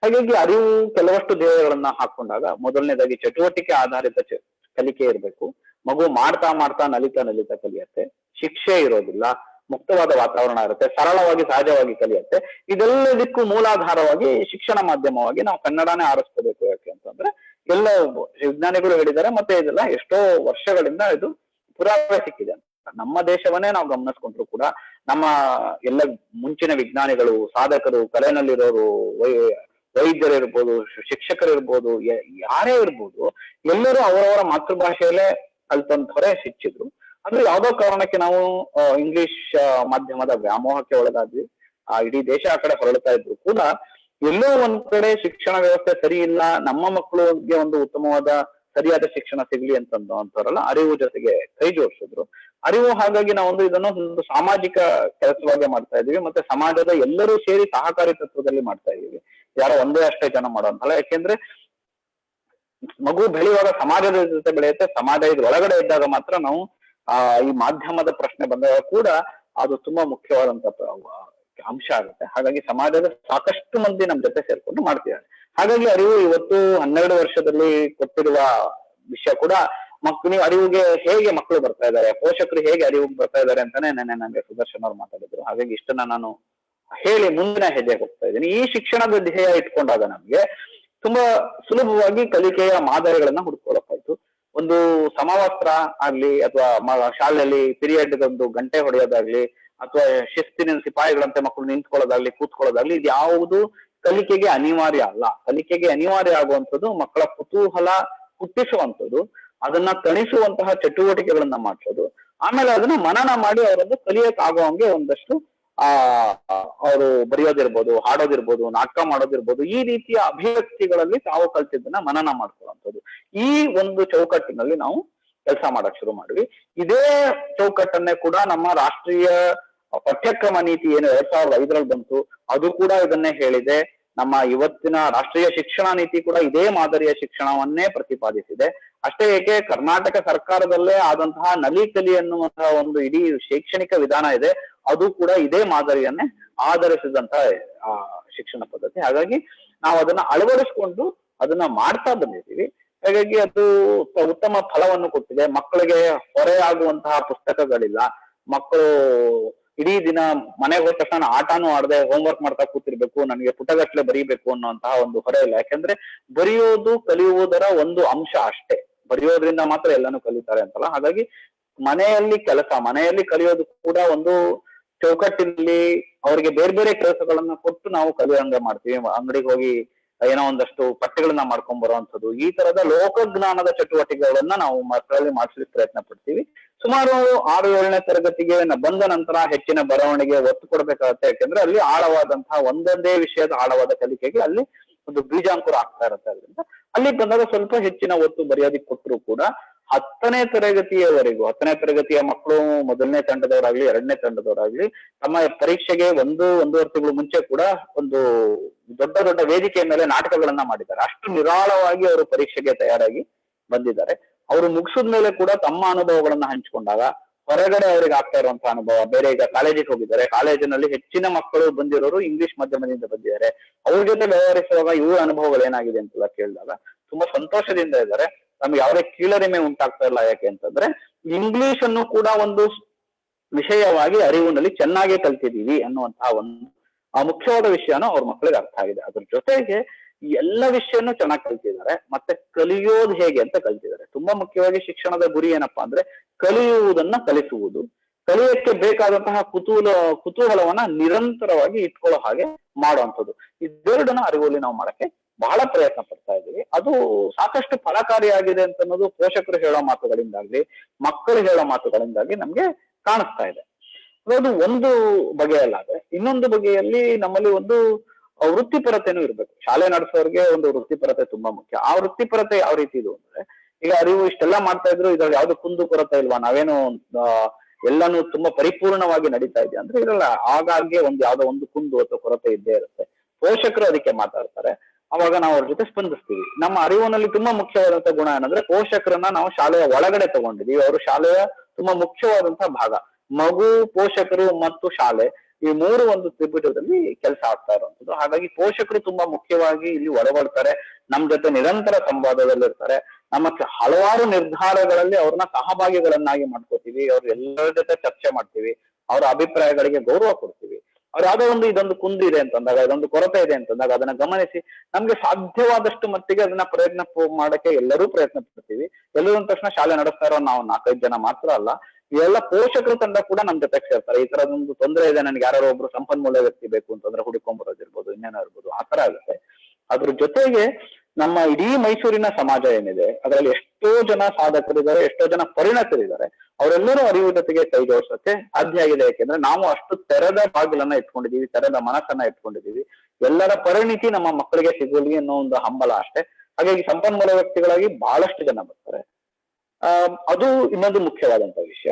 ಹಾಗಾಗಿ ಅರಿವು ಕೆಲವಷ್ಟು ಧ್ಯೇಯಗಳನ್ನ ಹಾಕೊಂಡಾಗ ಮೊದಲನೇದಾಗಿ ಚಟುವಟಿಕೆ ಆಧಾರಿತ ಕಲಿಕೆ ಇರಬೇಕು. ಮಗು ಮಾಡ್ತಾ ಮಾಡ್ತಾ ನಲಿತಾ ಕಲಿಯುತ್ತೆ, ಶಿಕ್ಷೆ ಇರೋದಿಲ್ಲ, ಮುಕ್ತವಾದ ವಾತಾವರಣ ಇರುತ್ತೆ, ಸರಳವಾಗಿ ಸಹಜವಾಗಿ ಕಲಿಯುತ್ತೆ. ಇದೆಲ್ಲದಕ್ಕೂ ಮೂಲಾಧಾರವಾಗಿ ಶಿಕ್ಷಣ ಮಾಧ್ಯಮವಾಗಿ ನಾವು ಕನ್ನಡನೇ ಆರಿಸ್ಕೋಬೇಕು. ಯಾಕೆ ಅಂತಂದ್ರೆ ಎಲ್ಲ ವಿಜ್ಞಾನಿಗಳು ಹೇಳಿದ್ದಾರೆ, ಮತ್ತೆ ಇದೆಲ್ಲ ಎಷ್ಟೋ ವರ್ಷಗಳಿಂದ ಇದು ಪುರಾವೆ ಸಿಕ್ಕಿದೆ. ನಮ್ಮ ದೇಶವನ್ನೇ ನಾವು ಗಮನಿಸ್ಕೊಂಡ್ರು ಕೂಡ ನಮ್ಮ ಎಲ್ಲ ಮುಂಚಿನ ವಿಜ್ಞಾನಿಗಳು, ಸಾಧಕರು, ಕಲೆನಲ್ಲಿರೋರು, ವೈದ್ಯರಿರ್ಬೋದು, ಶಿಕ್ಷಕರಿರ್ಬೋದು, ಯಾರೇ ಇರ್ಬೋದು, ಎಲ್ಲರೂ ಅವರವರ ಮಾತೃಭಾಷೆಯಲ್ಲೇ ಕಲ್ತಂತವರೇ ಶಿಕ್ಷಿದ್ರು. ಅಂದ್ರೆ ಯಾವ್ದೋ ಕಾರಣಕ್ಕೆ ನಾವು ಇಂಗ್ಲಿಷ್ ಮಾಧ್ಯಮದ ವ್ಯಾಮೋಹಕ್ಕೆ ಒಳಗಾದ್ವಿ. ಇಡೀ ದೇಶ ಆ ಕಡೆ ಹೊರಡ್ತಾ ಇದ್ರು ಕೂಡ ಎಲ್ಲೋ ಒಂದ್ ಕಡೆ ಶಿಕ್ಷಣ ವ್ಯವಸ್ಥೆ ಸರಿ ಇಲ್ಲ, ನಮ್ಮ ಮಕ್ಕಳಿಗೆ ಒಂದು ಉತ್ತಮವಾದ ಸರಿಯಾದ ಶಿಕ್ಷಣ ಸಿಗ್ಲಿ ಅಂತಂದವರಲ್ಲ ಅರಿವು ಜೊತೆಗೆ ಕೈ ಜೋಡಿಸಿದ್ರು. ಅರಿವು ಹಾಗಾಗಿ ನಾವೊಂದು ಇದನ್ನು ಒಂದು ಸಾಮಾಜಿಕ ಕೆಲಸವಾಗಿ ಮಾಡ್ತಾ ಇದೀವಿ, ಮತ್ತೆ ಸಮಾಜದ ಎಲ್ಲರೂ ಸೇರಿ ಸಹಕಾರಿ ತತ್ವದಲ್ಲಿ ಮಾಡ್ತಾ ಇದೀವಿ. ಯಾರೋ ಒಂದೇ ಅಷ್ಟೇ ಜನ ಮಾಡೋಂತಲ್ಲ. ಯಾಕೆಂದ್ರೆ ಮಗು ಬೆಳೆಯುವಾಗ ಸಮಾಜದ ಜೊತೆ ಬೆಳೆಯುತ್ತೆ, ಸಮಾಜ ಇದ್ರ ಒಳಗಡೆ ಇದ್ದಾಗ ಮಾತ್ರ ನಾವು ಈ ಮಾಧ್ಯಮದ ಪ್ರಶ್ನೆ ಬಂದಾಗ ಕೂಡ ಅದು ತುಂಬಾ ಮುಖ್ಯವಾದಂತ ಅಂಶ ಆಗುತ್ತೆ. ಹಾಗಾಗಿ ಸಮಾಜದ ಸಾಕಷ್ಟು ಮಂದಿ ನಮ್ ಜೊತೆ ಸೇರ್ಕೊಂಡು ಮಾಡ್ತಿದ್ದಾರೆ. ಹಾಗಾಗಿ ಅರಿವು ಇವತ್ತು 12 ವರ್ಷದಲ್ಲಿ ಕೊಟ್ಟಿರುವ ವಿಷಯ ಕೂಡ ನೀವು ಅರಿವಿಗೆ ಹೇಗೆ ಮಕ್ಕಳು ಬರ್ತಾ ಇದ್ದಾರೆ, ಪೋಷಕರು ಹೇಗೆ ಅರಿವಿಗೆ ಬರ್ತಾ ಇದ್ದಾರೆ ಅಂತಾನೆ ನನಗೆ ಸುದರ್ಶನ್ ಅವ್ರು ಮಾತಾಡಿದ್ರು. ಹಾಗಾಗಿ ಇಷ್ಟನ್ನ ನಾನು ಹೇಳಿ ಮುಂದಿನ ಹೆಜ್ಜೆಗೆ ಹೋಗ್ತಾ ಇದ್ದೀನಿ. ಈ ಶಿಕ್ಷಣದ ಧ್ಯೇಯ ಇಟ್ಕೊಂಡಾಗ ನಮ್ಗೆ ತುಂಬಾ ಸುಲಭವಾಗಿ ಕಲಿಕೆಯ ಮಾದರಿಗಳನ್ನ ಹುಡ್ಕೊಳಕ್ಕಾಯ್ತು. ಒಂದು ಸಮವಸ್ತ್ರ ಆಗ್ಲಿ ಅಥವಾ ಶಾಲೆಯಲ್ಲಿ ಪಿರಿಯಡ್ ಒಂದು ಗಂಟೆ ಹೊಡೆಯೋದಾಗ್ಲಿ ಅಥವಾ ಶಿಸ್ತಿನ ಸಿಪಾಯಿಗಳಂತೆ ಮಕ್ಕಳು ನಿಂತ್ಕೊಳ್ಳೋದಾಗ್ಲಿ ಕೂತ್ಕೊಳ್ಳೋದಾಗ್ಲಿ ಇದು ಯಾವುದು ಕಲಿಕೆಗೆ ಅನಿವಾರ್ಯ ಅಲ್ಲ. ಕಲಿಕೆಗೆ ಅನಿವಾರ್ಯ ಆಗುವಂಥದ್ದು ಮಕ್ಕಳ ಕುತೂಹಲ ಹುಟ್ಟಿಸುವಂಥದ್ದು, ಅದನ್ನ ತಣಿಸುವಂತಹ ಚಟುವಟಿಕೆಗಳನ್ನ ಮಾಡಿಸೋದು, ಆಮೇಲೆ ಅದನ್ನ ಮನನ ಮಾಡಿ ಅವರದ್ದು ಕಲಿಯಕ್ ಆಗುವಂಗೆ ಒಂದಷ್ಟು ಅವರು ಬರೆಯೋದಿರ್ಬೋದು, ಹಾಡೋದಿರ್ಬೋದು, ನಾಟಕ ಮಾಡೋದಿರ್ಬೋದು, ಈ ರೀತಿಯ ಅಭಿವ್ಯಕ್ತಿಗಳಲ್ಲಿ ತಾವು ಕಲ್ತಿದ್ದನ್ನ ಮನನ ಮಾಡ್ಕೊಳ್ಳುವಂಥದ್ದು. ಈ ಒಂದು ಚೌಕಟ್ಟಿನಲ್ಲಿ ನಾವು ಕೆಲಸ ಮಾಡಕ್ ಶುರು ಮಾಡಿದ್ವಿ. ಇದೇ ಚೌಕಟ್ಟನ್ನೇ ಕೂಡ ನಮ್ಮ ರಾಷ್ಟ್ರೀಯ ಪಠ್ಯಕ್ರಮ ನೀತಿ ಏನು 2005ರಲ್ಲಿ ಬಂತು, ಅದು ಕೂಡ ಇದನ್ನೇ ಹೇಳಿದೆ. ನಮ್ಮ ಇವತ್ತಿನ ರಾಷ್ಟ್ರೀಯ ಶಿಕ್ಷಣ ನೀತಿ ಕೂಡ ಇದೇ ಮಾದರಿಯ ಶಿಕ್ಷಣವನ್ನೇ ಪ್ರತಿಪಾದಿಸಿದೆ. ಅಷ್ಟೇ ಏಕೆ, ಕರ್ನಾಟಕ ಸರ್ಕಾರದಲ್ಲೇ ಆದಂತಹ ನಲಿ ಕಲಿ ಅನ್ನುವಂತಹ ಒಂದು ಇಡೀ ಶೈಕ್ಷಣಿಕ ವಿಧಾನ ಇದೆ, ಅದು ಕೂಡ ಇದೇ ಮಾದರಿಯನ್ನೇ ಆಧರಿಸಿದಂತಹ ಶಿಕ್ಷಣ ಪದ್ಧತಿ. ಹಾಗಾಗಿ ನಾವು ಅದನ್ನ ಅಳವಡಿಸ್ಕೊಂಡು ಅದನ್ನ ಮಾಡ್ತಾ ಬಂದಿದ್ದೀವಿ. ಹಾಗಾಗಿ ಅದು ಉತ್ತಮ ಫಲವನ್ನು ಕೊಟ್ಟಿದೆ. ಮಕ್ಕಳಿಗೆ ಹೊರೆಯಾಗುವಂತಹ ಪುಸ್ತಕಗಳಿಲ್ಲ. ಮಕ್ಕಳು ಇಡೀ ದಿನ ಮನೆಗೆ ಹೋದ ತಕ್ಷಣ ಆಟನೂ ಆಡದೆ ಹೋಮ್ವರ್ಕ್ ಮಾಡ್ತಾ ಕೂತಿರ್ಬೇಕು, ನನಗೆ ಪುಟಗಟ್ಲೆ ಬರೀಬೇಕು ಅನ್ನೋಂತಹ ಒಂದು ಹೊರೆ ಇಲ್ಲ. ಯಾಕೆಂದ್ರೆ ಬರೆಯೋದು ಕಲಿಯುವುದರ ಒಂದು ಅಂಶ ಅಷ್ಟೇ, ಬರೆಯೋದ್ರಿಂದ ಮಾತ್ರ ಎಲ್ಲಾನು ಕಲಿತಾರೆ ಅಂತಲ್ಲ. ಹಾಗಾಗಿ ಮನೆಯಲ್ಲಿ ಕಲಿಯೋದು ಕೂಡ ಒಂದು ಚೌಕಟ್ಟಿನಲ್ಲಿ ಅವ್ರಿಗೆ ಬೇರೆ ಬೇರೆ ಕೆಲಸಗಳನ್ನ ಕೊಟ್ಟು ನಾವು ಕಲಿಯೋಂಗೆ ಮಾಡ್ತೀವಿ. ಅಂಗಡಿಗೆ ಹೋಗಿ ಏನೋ ಒಂದಷ್ಟು ಪಠ್ಯಗಳನ್ನ ಮಾಡ್ಕೊಂಡ್ ಬರುವಂಥದ್ದು, ಈ ತರದ ಲೋಕಜ್ಞಾನದ ಚಟುವಟಿಕೆಗಳನ್ನ ನಾವು ಮಕ್ಕಳಲ್ಲಿ ಮಾಡಿಸ್ಲಿಕ್ಕೆ ಪ್ರಯತ್ನ ಪಡ್ತೀವಿ. ಸುಮಾರು 6-7ನೇ ತರಗತಿಗೆ ಬಂದ ನಂತರ ಹೆಚ್ಚಿನ ಬರವಣಿಗೆ ಒತ್ತು ಕೊಡ್ಬೇಕಾಗತ್ತೆ. ಯಾಕೆಂದ್ರೆ ಅಲ್ಲಿ ಆಳವಾದಂತಹ ಒಂದೊಂದೇ ವಿಷಯದ ಆಳವಾದ ಕಲಿಕೆಗೆ ಅಲ್ಲಿ ಒಂದು ಬೀಜಾಂಕುರ ಆಗ್ತಾ ಇರುತ್ತೆ. ಅದರಿಂದ ಅಲ್ಲಿ ಬಂದಾಗ ಸ್ವಲ್ಪ ಹೆಚ್ಚಿನ ಒತ್ತು ಬರೆಯೋದಿಕ್ ಕೊಟ್ಟರು ಕೂಡ 10ನೇ ತರಗತಿಯವರೆಗೂ, 10ನೇ ತರಗತಿಯ ಮಕ್ಕಳು ಮೊದಲನೇ ತಂಡದವರಾಗ್ಲಿ 2ನೇ ತಂಡದವರಾಗ್ಲಿ ತಮ್ಮ ಪರೀಕ್ಷೆಗೆ 1-1.5 ತಿಂಗಳು ಮುಂಚೆ ಕೂಡ ಒಂದು ದೊಡ್ಡ ದೊಡ್ಡ ವೇದಿಕೆಯ ಮೇಲೆ ನಾಟಕಗಳನ್ನ ಮಾಡಿದ್ದಾರೆ. ಅಷ್ಟು ನಿರಾಳವಾಗಿ ಅವರು ಪರೀಕ್ಷೆಗೆ ತಯಾರಾಗಿ ಬಂದಿದ್ದಾರೆ. ಅವರು ಮುಗಿಸಿದ ಮೇಲೆ ಕೂಡ ತಮ್ಮ ಅನುಭವಗಳನ್ನ ಹಂಚಿಕೊಂಡಾಗ ಹೊರಗಡೆ ಅವರಿಗೆ ಆಗ್ತಾ ಇರುವಂತಹ ಅನುಭವ ಬೇರೆ. ಈಗ ಕಾಲೇಜಿಗೆ ಹೋಗಿದ್ದಾರೆ, ಕಾಲೇಜಿನಲ್ಲಿ ಹೆಚ್ಚಿನ ಮಕ್ಕಳು ಬಂದಿರೋರು ಇಂಗ್ಲಿಷ್ ಮಾಧ್ಯಮದಿಂದ ಬಂದಿದ್ದಾರೆ. ಅವ್ರ ಜೊತೆ ವ್ಯವಹರಿಸುವಾಗ ಇವ್ರ ಅನುಭವಗಳು ಏನಾಗಿದೆ ಅಂತೆಲ್ಲ ಕೇಳಿದಾಗ ತುಂಬಾ ಸಂತೋಷದಿಂದ ಇದ್ದಾರೆ. ನಮ್ಗೆ ಯಾವುದೇ ಕೀಳರಿಮೆ ಉಂಟಾಗ್ತಾ ಇಲ್ಲ. ಯಾಕೆ ಅಂತಂದ್ರೆ ಇಂಗ್ಲಿಷ್ ಅನ್ನು ಕೂಡ ಒಂದು ವಿಷಯವಾಗಿ ಅರಿವಿನಲ್ಲಿ ಚೆನ್ನಾಗಿ ಕಲ್ತಿದೀವಿ ಅನ್ನುವಂತಹ ಒಂದು ಮುಖ್ಯವಾದ ವಿಷಯನೂ ಅವ್ರ ಮಕ್ಕಳಿಗೆ ಅರ್ಥ ಆಗಿದೆ. ಅದ್ರ ಜೊತೆಗೆ ಎಲ್ಲ ವಿಷಯನೂ ಚೆನ್ನಾಗಿ ಕಲ್ತಿದ್ದಾರೆ, ಮತ್ತೆ ಕಲಿಯೋದು ಹೇಗೆ ಅಂತ ಕಲ್ತಿದ್ದಾರೆ. ತುಂಬಾ ಮುಖ್ಯವಾಗಿ ಶಿಕ್ಷಣದ ಗುರಿ ಏನಪ್ಪಾ ಅಂದ್ರೆ ಕಲಿಯುವುದನ್ನ ಕಲಿಸುವುದು, ಕಲಿಯಕ್ಕೆ ಬೇಕಾದಂತಹ ಕುತೂಹಲವನ್ನ ನಿರಂತರವಾಗಿ ಇಟ್ಕೊಳ್ಳೋ ಹಾಗೆ ಮಾಡುವಂಥದ್ದು. ಇದೆರಡನ್ನ ಅರಿವಲ್ಲಿ ನಾವು ಮಾಡಕ್ಕೆ ಬಹಳ ಪ್ರಯತ್ನ ಪಡ್ತಾ ಇದ್ದೀವಿ. ಅದು ಸಾಕಷ್ಟು ಫಲಕಾರಿಯಾಗಿದೆ ಅಂತ ಅನ್ನೋದು ಪೋಷಕರು ಹೇಳೋ ಮಾತುಗಳಿಂದಾಗ್ಲಿ ಮಕ್ಕಳು ಹೇಳೋ ಮಾತುಗಳಿಂದಾಗ್ಲಿ ನಮ್ಗೆ ಕಾಣಿಸ್ತಾ ಇದೆ. ಅದು ಒಂದು ಬಗೆಯಲ್ಲಾದ್ರೆ, ಇನ್ನೊಂದು ಬಗೆಯಲ್ಲಿ ನಮ್ಮಲ್ಲಿ ಒಂದು ವೃತ್ತಿಪರತೆನೂ ಇರ್ಬೇಕು. ಶಾಲೆ ನಡೆಸೋರ್ಗೆ ಒಂದು ವೃತ್ತಿಪರತೆ ತುಂಬಾ ಮುಖ್ಯ. ಆ ವೃತ್ತಿಪರತೆ ಯಾವ ರೀತಿ ಇದು ಅಂದ್ರೆ, ಈಗ ಅರಿವು ಇಷ್ಟೆಲ್ಲ ಮಾಡ್ತಾ ಇದ್ರು ಇದ್ರಲ್ಲಿ ಯಾವ್ದು ಕುಂದು ಕೊರತೆ ಇಲ್ವಾ, ನಾವೇನು ಎಲ್ಲಾನು ತುಂಬಾ ಪರಿಪೂರ್ಣವಾಗಿ ನಡೀತಾ ಇದೆ ಅಂದ್ರೆ ಇರಲ್ಲ. ಆಗಾಗ್ಗೆ ಯಾವ್ದೋ ಒಂದು ಕುಂದು ಅಥವಾ ಕೊರತೆ ಇದ್ದೇ ಇರುತ್ತೆ. ಪೋಷಕರು ಅದಕ್ಕೆ ಮಾತಾಡ್ತಾರೆ, ಅವಾಗ ನಾವು ಅವ್ರ ಜೊತೆ ಸ್ಪಂದಿಸ್ತೀವಿ. ನಮ್ಮ ಅರಿವಿನಲ್ಲಿ ತುಂಬಾ ಮುಖ್ಯವಾದಂತಹ ಗುಣ ಏನಂದ್ರೆ ಪೋಷಕರನ್ನ ನಾವು ಶಾಲೆಯ ಒಳಗಡೆ ತಗೊಂಡಿದೀವಿ. ಅವರು ಶಾಲೆಯ ತುಂಬಾ ಮುಖ್ಯವಾದಂತಹ ಭಾಗ. ಮಗು, ಪೋಷಕರು ಮತ್ತು ಶಾಲೆ, ಈ ಮೂರು ಒಂದು ತ್ರಿಭುಜದಲ್ಲಿ ಕೆಲಸ ಆಗ್ತಾ ಇರುವಂತದ್ದು. ಹಾಗಾಗಿ ಪೋಷಕರು ತುಂಬಾ ಮುಖ್ಯವಾಗಿ ಇಲ್ಲಿ ಒಳಗೊಳ್ತಾರೆ, ನಮ್ ಜೊತೆ ನಿರಂತರ ಸಂವಾದದಲ್ಲಿರ್ತಾರೆ. ನಮ್ಮ ಹಲವಾರು ನಿರ್ಧಾರಗಳಲ್ಲಿ ಅವ್ರನ್ನ ಸಹಭಾಗಿಗಳನ್ನಾಗಿ ಮಾಡ್ಕೋತೀವಿ. ಅವ್ರ ಎಲ್ಲರ ಜೊತೆ ಚರ್ಚೆ ಮಾಡ್ತೀವಿ, ಅವರ ಅಭಿಪ್ರಾಯಗಳಿಗೆ ಗೌರವ ಕೊಡ್ತೀವಿ. ಅವ್ರು ಯಾವ್ದೋ ಇದೊಂದು ಕುಂದು ಇದೆ ಅಂತಂದಾಗ, ಇದೊಂದು ಕೊರತೆ ಇದೆ ಅಂತಂದಾಗ ಅದನ್ನ ಗಮನಿಸಿ ನಮ್ಗೆ ಸಾಧ್ಯವಾದಷ್ಟು ಮಟ್ಟಿಗೆ ಅದನ್ನ ಪ್ರಯತ್ನ ಮಾಡಕ್ಕೆ ಎಲ್ಲರೂ ಪ್ರಯತ್ನ ಪಡ್ತೀವಿ. ಎಲ್ಲರೂ ಅಂದ ತಕ್ಷಣ ಶಾಲೆ ನಡೆಸ್ತಾ ಇರೋ ನಾವು 4-5 ಜನ ಮಾತ್ರ ಅಲ್ಲ, ಎಲ್ಲ ಪೋಷಕರ ತಂಡ ಕೂಡ ನಮ್ ಜೊತೆಗೆ ಸೇರ್ತಾರೆ. ಈ ತರದೊಂದು ತೊಂದರೆ ಇದೆ, ನನ್ಗೆ ಯಾರೋ ಒಬ್ರು ಸಂಪನ್ಮೂಲ ವ್ಯಕ್ತಿ ಬೇಕು ಅಂತಂದ್ರೆ ಹುಡುಕೊಂಡ್ಬರೋದಿರ್ಬೋದು, ಇನ್ನೇನೋ ಇರ್ಬೋದು, ಆ ತರ ಆಗುತ್ತೆ. ಅದ್ರ ಜೊತೆಗೆ ನಮ್ಮ ಇಡೀ ಮೈಸೂರಿನ ಸಮಾಜ ಏನಿದೆ ಅದರಲ್ಲಿ ಎಷ್ಟೋ ಜನ ಸಾಧಕರಿದ್ದಾರೆ, ಎಷ್ಟೋ ಜನ ಪರಿಣತರಿದ್ದಾರೆ. ಅವರೆಲ್ಲರೂ ಅರಿವು ಜೊತೆಗೆ ಕೈ ಜೋಡಿಸೋಕೆ ಸಾಧ್ಯ ಆಗಿದೆ. ಯಾಕೆಂದ್ರೆ ನಾವು ಅಷ್ಟು ತೆರೆದ ಬಾಗಿಲನ್ನ ಇಟ್ಕೊಂಡಿದೀವಿ, ತೆರೆದ ಮನಸ್ಸನ್ನ ಇಟ್ಕೊಂಡಿದೀವಿ. ಎಲ್ಲರ ಪರಿಣಿತಿ ನಮ್ಮ ಮಕ್ಕಳಿಗೆ ಸಿಗಲಿ ಅನ್ನೋ ಒಂದು ಹಂಬಲ ಅಷ್ಟೇ. ಹಾಗಾಗಿ ಸಂಪನ್ಮೂಲ ವ್ಯಕ್ತಿಗಳಾಗಿ ಬಹಳಷ್ಟು ಜನ ಬರ್ತಾರೆ. ಅದು ಇನ್ನೊಂದು ಮುಖ್ಯವಾದಂತ ವಿಷಯ.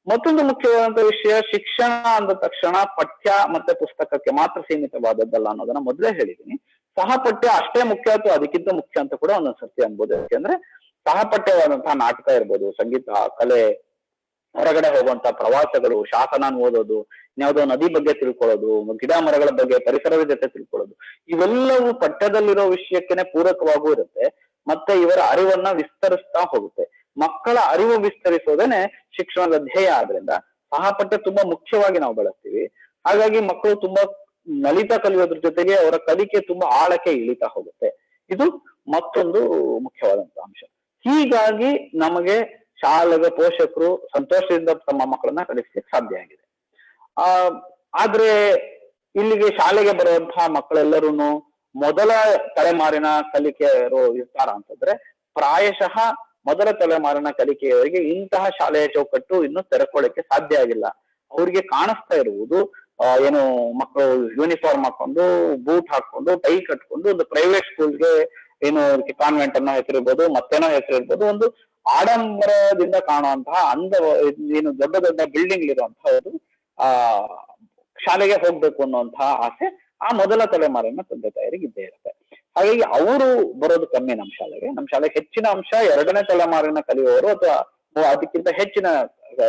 ಮತ್ತೊಂದು ಮುಖ್ಯವಾದಂತ ವಿಷಯ, ಶಿಕ್ಷಣ ಅಂದ ತಕ್ಷಣ ಪಠ್ಯ ಮತ್ತೆ ಪುಸ್ತಕಕ್ಕೆ ಮಾತ್ರ ಸೀಮಿತವಾದದ್ದಲ್ಲ ಅನ್ನೋದನ್ನ ಮೊದಲೇ ಹೇಳಿದೀನಿ. ಸಹಪಠ್ಯ ಅಷ್ಟೇ ಮುಖ್ಯ ಅಥವಾ ಅದಕ್ಕಿಂತ ಮುಖ್ಯ ಅಂತ ಕೂಡ ಒಂದೊಂದ್ ಸರ್ತಿ ಅನ್ಬೋದು. ಯಾಕೆಂದ್ರೆ ಸಹಪಠ್ಯವಾದಂತಹ ನಾಟಕ ಇರ್ಬೋದು, ಸಂಗೀತ, ಕಲೆ, ಹೊರಗಡೆ ಹೋಗುವಂತ ಪ್ರವಾಸಗಳು, ಶಾಸನ ಓದೋದು, ಇನ್ಯಾವುದೋ ನದಿ ಬಗ್ಗೆ ತಿಳ್ಕೊಳ್ಳೋದು, ಗಿಡ ಮರಗಳ ಬಗ್ಗೆ, ಪರಿಸರದ ಜೊತೆ ತಿಳ್ಕೊಳ್ಳೋದು, ಇವೆಲ್ಲವೂ ಪಠ್ಯದಲ್ಲಿರೋ ವಿಷಯಕ್ಕೇನೆ ಪೂರಕವಾಗೂ ಇರುತ್ತೆ. ಮತ್ತೆ ಇವರ ಅರಿವನ್ನ ವಿಸ್ತರಿಸ್ತಾ ಹೋಗುತ್ತೆ. ಮಕ್ಕಳ ಅರಿವು ವಿಸ್ತರಿಸೋದೇನೆ ಶಿಕ್ಷಣದ ಧ್ಯೇಯ. ಆದ್ರಿಂದ ಸಹಪಠ್ಯ ತುಂಬಾ ಮುಖ್ಯವಾಗಿ ನಾವು ಬಳಸ್ತೀವಿ. ಹಾಗಾಗಿ ಮಕ್ಕಳು ತುಂಬಾ ನಲಿತಾ ಕಲಿಯೋದ್ರ ಜೊತೆಗೆ ಅವರ ಕಲಿಕೆ ತುಂಬಾ ಆಳಕ್ಕೆ ಇಳಿತಾ ಹೋಗುತ್ತೆ. ಇದು ಮತ್ತೊಂದು ಮುಖ್ಯವಾದಂತ ಅಂಶ. ಹೀಗಾಗಿ ನಮಗೆ ಶಾಲೆಗೆ ಪೋಷಕರು ಸಂತೋಷದಿಂದ ತಮ್ಮ ಮಕ್ಕಳನ್ನ ಕಲಿಸ್ಲಿಕ್ಕೆ ಸಾಧ್ಯ ಆಗಿದೆ. ಆದ್ರೆ ಇಲ್ಲಿಗೆ ಶಾಲೆಗೆ ಬರುವಂತಹ ಮಕ್ಕಳೆಲ್ಲರೂ ಮೊದಲ ತಲೆಮಾರಿನ ಕಲಿಕೆಯರು ಇರ್ತಾರ ಅಂತಂದ್ರೆ ಪ್ರಾಯಶಃ ಮೊದಲ ತಲೆಮಾರಿನ ಕಲಿಕೆಯವರಿಗೆ ಇಂತಹ ಶಾಲೆಯ ಚೌಕಟ್ಟು ಇನ್ನು ತೆರೆಕೊಳ್ಳಕ್ಕೆ ಸಾಧ್ಯ ಆಗಿಲ್ಲ. ಅವ್ರಿಗೆ ಕಾಣಿಸ್ತಾ ಇರುವುದು ಏನು ಮಕ್ಕಳು ಯೂನಿಫಾರ್ಮ್ ಹಾಕೊಂಡು ಬೂಟ್ ಹಾಕೊಂಡು ಟೈ ಕಟ್ಕೊಂಡು ಒಂದು ಪ್ರೈವೇಟ್ ಸ್ಕೂಲ್ಗೆ ಏನು ಕಾನ್ವೆಂಟ್ ಅನ್ನೋ ಹೆಸರಿರ್ಬೋದು ಮತ್ತೇನೋ ಹೆಸರಿರ್ಬೋದು ಒಂದು ಆಡಂಬರದಿಂದ ಕಾಣುವಂತಹ ಏನು ದೊಡ್ಡ ದೊಡ್ಡ ಬಿಲ್ಡಿಂಗ್ ಇರುವಂತಹ ಒಂದು ಶಾಲೆಗೆ ಹೋಗ್ಬೇಕು ಅನ್ನುವಂತಹ ಆಸೆ ಆ ಮೊದಲ ತಲೆಮಾರಿನ ತಂದೆ ತಾಯರಿಗೆ ಇದ್ದೇ ಇರುತ್ತೆ. ಹಾಗಾಗಿ ಅವರು ಬರೋದು ಕಮ್ಮಿ ನಮ್ಮ ಶಾಲೆಗೆ ಹೆಚ್ಚಿನ ಅಂಶ ಎರಡನೇ ತಲೆಮಾರಿನ ಕಲಿಯುವವರು ಅಥವಾ ಅದಕ್ಕಿಂತ ಹೆಚ್ಚಿನ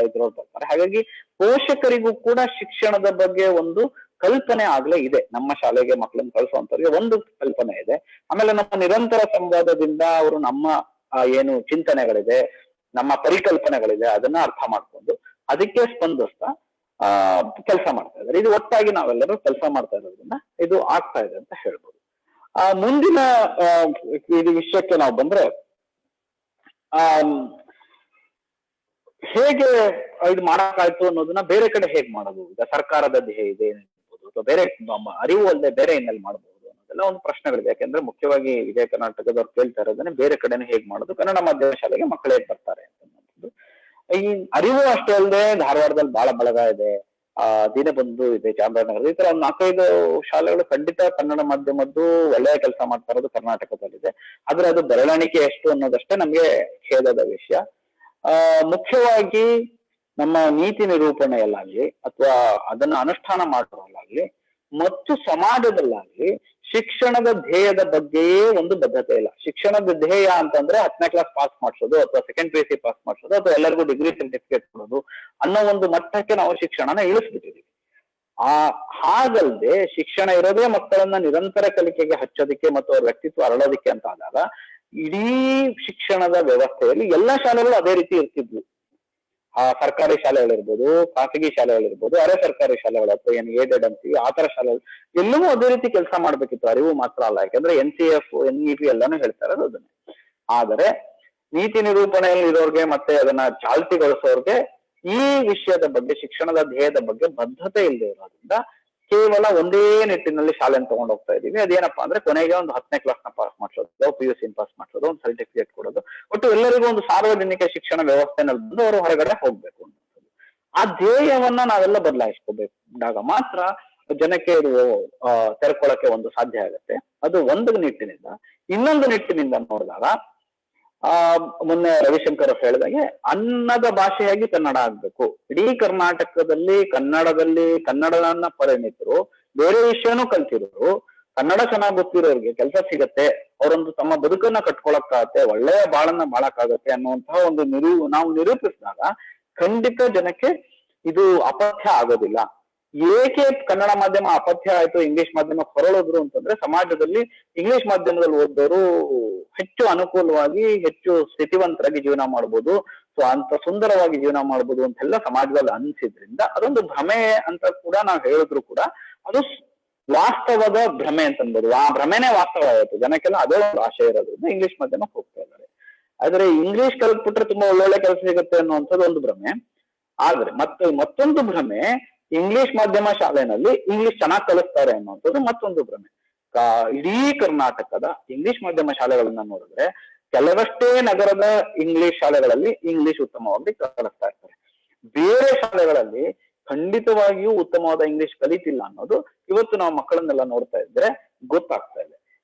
ಇದ್ರವ್ರು ಬರ್ತಾರೆ. ಹಾಗಾಗಿ ಪೋಷಕರಿಗೂ ಕೂಡ ಶಿಕ್ಷಣದ ಬಗ್ಗೆ ಒಂದು ಕಲ್ಪನೆ ಆಗ್ಲೇ ಇದೆ. ನಮ್ಮ ಶಾಲೆಗೆ ಮಕ್ಕಳನ್ನ ಕಳಿಸುವಂತವ್ರಿಗೆ ಒಂದು ಕಲ್ಪನೆ ಇದೆ. ಆಮೇಲೆ ನಮ್ಮ ನಿರಂತರ ಸಂವಾದದಿಂದ ಅವರು ನಮ್ಮ ಏನು ಚಿಂತನೆಗಳಿದೆ, ನಮ್ಮ ಪರಿಕಲ್ಪನೆಗಳಿದೆ ಅದನ್ನ ಅರ್ಥ ಮಾಡ್ಕೊಂಡು ಅದಕ್ಕೆ ಸ್ಪಂದಿಸ್ತಾ ಕೆಲಸ ಮಾಡ್ತಾ ಇದ್ದಾರೆ. ಇದು ಒಟ್ಟಾಗಿ ನಾವೆಲ್ಲರೂ ಕೆಲಸ ಮಾಡ್ತಾ ಇರೋದ್ರಿಂದ ಇದು ಆಗ್ತಾ ಇದೆ ಅಂತ ಹೇಳ್ಬೋದು. ಮುಂದಿನ ಇದು ವಿಷಯಕ್ಕೆ ನಾವು ಬಂದ್ರೆ ಹೇಗೆ ಇದು ಮಾಡಕ್ಕಾಯ್ತು ಅನ್ನೋದನ್ನ ಬೇರೆ ಕಡೆ ಹೇಗ್ ಮಾಡೋದು, ಈಗ ಸರ್ಕಾರದ ಧ್ಯೇಯ ಇದೆ ಇರ್ಬೋದು ಅಥವಾ ಬೇರೆ ಅರಿವು ಅಲ್ಲದೆ ಬೇರೆ ಇನ್ನೆಲ್ಲಿ ಮಾಡಬಹುದು ಅನ್ನೋದೆಲ್ಲ ಒಂದು ಪ್ರಶ್ನೆಗಳಿದೆ. ಯಾಕೆಂದ್ರೆ ಮುಖ್ಯವಾಗಿ ವಿಜಯ ಕರ್ನಾಟಕದವ್ರು ಕೇಳ್ತಾ ಇರೋದನ್ನೇ ಬೇರೆ ಕಡೆನೇ ಹೇಗ್ ಮಾಡೋದು, ಕನ್ನಡ ಮಾಧ್ಯಮ ಶಾಲೆಗೆ ಮಕ್ಕಳು ಹೇಗ್ ಬರ್ತಾರೆ ಅಂತದ್ದು. ಈ ಅರಿವು ಅಷ್ಟೇ ಅಲ್ಲದೆ ಧಾರವಾಡದಲ್ಲಿ ಬಹಳ ಬಳಗ ಇದೆ, ದೀನಬಂಧು ಇದೆ, ಚಾಮರಾಜನಗರ, ಈ ತರ ಒಂದು 4-5 ಶಾಲೆಗಳು ಖಂಡಿತ ಕನ್ನಡ ಮಾಧ್ಯಮದ್ದು ಒಳ್ಳೆಯ ಕೆಲಸ ಮಾಡ್ತಾ ಇರೋದು ಕರ್ನಾಟಕದಲ್ಲಿದೆ. ಆದ್ರೆ ಅದು ಬೆರಳಿಕೆ ಎಷ್ಟು ಅನ್ನೋದಷ್ಟೇ ನಮ್ಗೆ ಖೇದದ ವಿಷಯ. ಮುಖ್ಯವಾಗಿ ನಮ್ಮ ನೀತಿ ನಿರೂಪಣೆಯಲ್ಲಾಗ್ಲಿ ಅಥವಾ ಅದನ್ನ ಅನುಷ್ಠಾನ ಮಾಡೋದ್ರಲ್ಲಾಗ್ಲಿ ಮತ್ತು ಸಮಾಜದಲ್ಲಾಗ್ಲಿ ಶಿಕ್ಷಣದ ಧ್ಯೇಯದ ಬಗ್ಗೆಯೇ ಒಂದು ಬದ್ಧತೆ ಇಲ್ಲ. ಶಿಕ್ಷಣದ ಧ್ಯೇಯ ಅಂತಂದ್ರೆ 10ನೇ ಕ್ಲಾಸ್ ಪಾಸ್ ಮಾಡಿಸೋದು ಅಥವಾ ಸೆಕೆಂಡ್ PUC ಪಾಸ್ ಮಾಡಿಸೋದು ಅಥವಾ ಎಲ್ಲರಿಗೂ ಡಿಗ್ರಿ ಸರ್ಟಿಫಿಕೇಟ್ ಕೊಡೋದು ಅನ್ನೋ ಒಂದು ಮಟ್ಟಕ್ಕೆ ನಾವು ಶಿಕ್ಷಣನ ಇಳಿಸ್ಬಿಟ್ಟಿದೀವಿ. ಹಾಗಲ್ದೆ ಶಿಕ್ಷಣ ಇರೋದೇ ಮಕ್ಕಳನ್ನ ನಿರಂತರ ಕಲಿಕೆಗೆ ಹಚ್ಚೋದಿಕ್ಕೆ ಮತ್ತು ಅವ್ರ ವ್ಯಕ್ತಿತ್ವ ಅರಳೋದಿಕ್ಕೆ ಅಂತ ಆದಾಗ ಇಡೀ ಶಿಕ್ಷಣದ ವ್ಯವಸ್ಥೆಯಲ್ಲಿ ಎಲ್ಲಾ ಶಾಲೆಗಳು ಅದೇ ರೀತಿ ಇರ್ತಿದ್ವು. ಸರ್ಕಾರಿ ಶಾಲೆಗಳಿರ್ಬೋದು, ಖಾಸಗಿ ಶಾಲೆಗಳಿರ್ಬೋದು, ಅರೆ ಸರ್ಕಾರಿ ಶಾಲೆಗಳು ಅಥವಾ ಏನು ಏಡೆಡ್ ಅಂತೀವಿ ಆ ತರ ಶಾಲೆಗಳು ಎಲ್ಲವೂ ಅದೇ ರೀತಿ ಕೆಲಸ ಮಾಡ್ಬೇಕಿತ್ತು. ಅರಿವು ಮಾತ್ರ ಅಲ್ಲ, ಯಾಕಂದ್ರೆ NCF NEP ಎಲ್ಲಾನು ಹೇಳ್ತಾ ಇರೋದು ಅದನ್ನೇ. ಆದರೆ ನೀತಿ ನಿರೂಪಣೆಯಲ್ಲಿ ಇರೋರ್ಗೆ ಮತ್ತೆ ಅದನ್ನ ಚಾಲ್ತಿಗೊಳಿಸೋರ್ಗೆ ಈ ವಿಷಯದ ಬಗ್ಗೆ, ಶಿಕ್ಷಣದ ಧ್ಯೇಯದ ಬಗ್ಗೆ ಬದ್ಧತೆ ಇಲ್ಲದೆ ಇರೋದ್ರಿಂದ ಕೇವಲ ಒಂದೇ ನಿಟ್ಟಿನಲ್ಲಿ ಶಾಲೆಯನ್ನು ತಗೊಂಡು ಹೋಗ್ತಾ ಇದೀವಿ. ಅದೇನಪ್ಪಾ ಅಂದ್ರೆ ಕೊನೆಗೆ ಒಂದು 10ನೇ ಕ್ಲಾಸ್ನ ಪಾಸ್ ಮಾಡಿಸೋದು, PUC ಪಾಸ್ ಮಾಡಿಸೋದು, ಒಂದು ಸರ್ಟಿಫಿಕೇಟ್ ಕೊಡೋದು, ಒಟ್ಟು ಎಲ್ಲರಿಗೂ ಒಂದು ಸಾರ್ವಜನಿಕ ಶಿಕ್ಷಣ ವ್ಯವಸ್ಥೆನಲ್ಲಿ ಬಂದು ಅವರು ಹೊರಗಡೆ ಹೋಗ್ಬೇಕು ಅನ್ನೋದು. ಆ ಧ್ಯೇಯವನ್ನ ನಾವೆಲ್ಲ ಬದಲಾಯಿಸ್ಕೋಬೇಕಾಗ ಮಾತ್ರ ಜನಕ್ಕೆ ಇದು ತೆರ್ಕೊಳ್ಳಕ್ಕೆ ಒಂದು ಸಾಧ್ಯ ಆಗುತ್ತೆ. ಅದು ಒಂದು ನಿಟ್ಟಿನಿಂದ. ಇನ್ನೊಂದು ನಿಟ್ಟಿನಿಂದ ನೋಡಿದಾಗ ಮೊನ್ನೆ ರವಿಶಂಕರ್ ಅವ್ರು ಹೇಳಿದಾಗೆ ಅನ್ನದ ಭಾಷೆಯಾಗಿ ಕನ್ನಡ ಆಗ್ಬೇಕು. ಇಡೀ ಕರ್ನಾಟಕದಲ್ಲಿ ಕನ್ನಡವನ್ನ ಪರಿಣಿತರು, ಬೇರೆ ವಿಷಯನೂ ಕಲ್ತಿರೋರು, ಕನ್ನಡ ಚೆನ್ನಾಗಿ ಗೊತ್ತಿರೋರಿಗೆ ಕೆಲಸ ಸಿಗತ್ತೆ, ಅವರೊಂದು ತಮ್ಮ ಬದುಕನ್ನ ಕಟ್ಕೊಳಕ್ಕಾಗತ್ತೆ, ಒಳ್ಳೆಯ ಬಾಳನ್ನ ಬಾಳಕ್ಕಾಗತ್ತೆ ಅನ್ನುವಂತಹ ಒಂದು ನಾವು ನಿರೂಪಿಸಿದಾಗ ಖಂಡಿತ ಜನಕ್ಕೆ ಇದು ಅಪಥ್ಯ ಆಗೋದಿಲ್ಲ. ಏಕೆ ಕನ್ನಡ ಮಾಧ್ಯಮ ಅಪಥ್ಯ ಆಯ್ತು, ಇಂಗ್ಲಿಷ್ ಮಾಧ್ಯಮಕ್ಕೆ ಹೊರಳಿದ್ರು ಅಂತಂದ್ರೆ ಸಮಾಜದಲ್ಲಿ ಇಂಗ್ಲಿಷ್ ಮಾಧ್ಯಮದಲ್ಲಿ ಓದೋರು ಹೆಚ್ಚು ಅನುಕೂಲವಾಗಿ, ಹೆಚ್ಚು ಸ್ಥಿತಿವಂತರಾಗಿ ಜೀವನ ಮಾಡ್ಬೋದು, ಸೊ ಅಂತ ಸುಂದರವಾಗಿ ಜೀವನ ಮಾಡ್ಬೋದು ಅಂತೆಲ್ಲ ಸಮಾಜದಲ್ಲಿ ಅನ್ಸಿದ್ರಿಂದ ಅದೊಂದು ಭ್ರಮೆ ಅಂತ ಕೂಡ ನಾವು ಹೇಳಿದ್ರು ಕೂಡ ಅದು ವಾಸ್ತವದ ಭ್ರಮೆ ಅಂತ ಅನ್ಬೋದು. ಆ ಭ್ರಮೆನೇ ವಾಸ್ತವ ಆಯ್ತು. ಜನಕ್ಕೆಲ್ಲ ಅದೇ ಒಂದು ಆಶೆ ಇರೋದ್ರಿಂದ ಇಂಗ್ಲಿಷ್ ಮಾಧ್ಯಮಕ್ಕೆ ಹೋಗ್ತಾ ಇದ್ದಾರೆ. ಆದ್ರೆ ಇಂಗ್ಲಿಷ್ ಕಲ್ತ್ಬಿಟ್ರೆ ತುಂಬಾ ಒಳ್ಳೊಳ್ಳೆ ಕೆಲಸ ಸಿಗುತ್ತೆ ಅನ್ನುವಂಥದ್ದು ಒಂದು ಭ್ರಮೆ. ಆದ್ರೆ ಮತ್ತೊಂದು ಭ್ರಮೆ, ಇಂಗ್ಲಿಷ್ ಮಾಧ್ಯಮ ಶಾಲೆನಲ್ಲಿ ಇಂಗ್ಲಿಷ್ ಚೆನ್ನಾಗಿ ಕಲಿಸ್ತಾರೆ ಅನ್ನುವಂಥದ್ದು ಮತ್ತೊಂದು ಭ್ರಮೆ. ಇಡೀ ಕರ್ನಾಟಕದ ಇಂಗ್ಲಿಷ್ ಮಾಧ್ಯಮ ಶಾಲೆಗಳನ್ನ ನೋಡಿದ್ರೆ ಕೆಲವಷ್ಟೇ ನಗರದ ಇಂಗ್ಲಿಷ್ ಶಾಲೆಗಳಲ್ಲಿ ಇಂಗ್ಲಿಷ್ ಉತ್ತಮವಾಗಿ ಕಲಿಸ್ತಾ ಇರ್ತಾರೆ. ಬೇರೆ ಶಾಲೆಗಳಲ್ಲಿ ಖಂಡಿತವಾಗಿಯೂ ಉತ್ತಮವಾದ ಇಂಗ್ಲಿಷ್ ಕಲಿತಿಲ್ಲ ಅನ್ನೋದು ಇವತ್ತು ನಾವು ಮಕ್ಕಳನ್ನೆಲ್ಲ ನೋಡ್ತಾ ಇದ್ರೆ ಗೊತ್ತಾಗ್ತಾ ಇದೆ.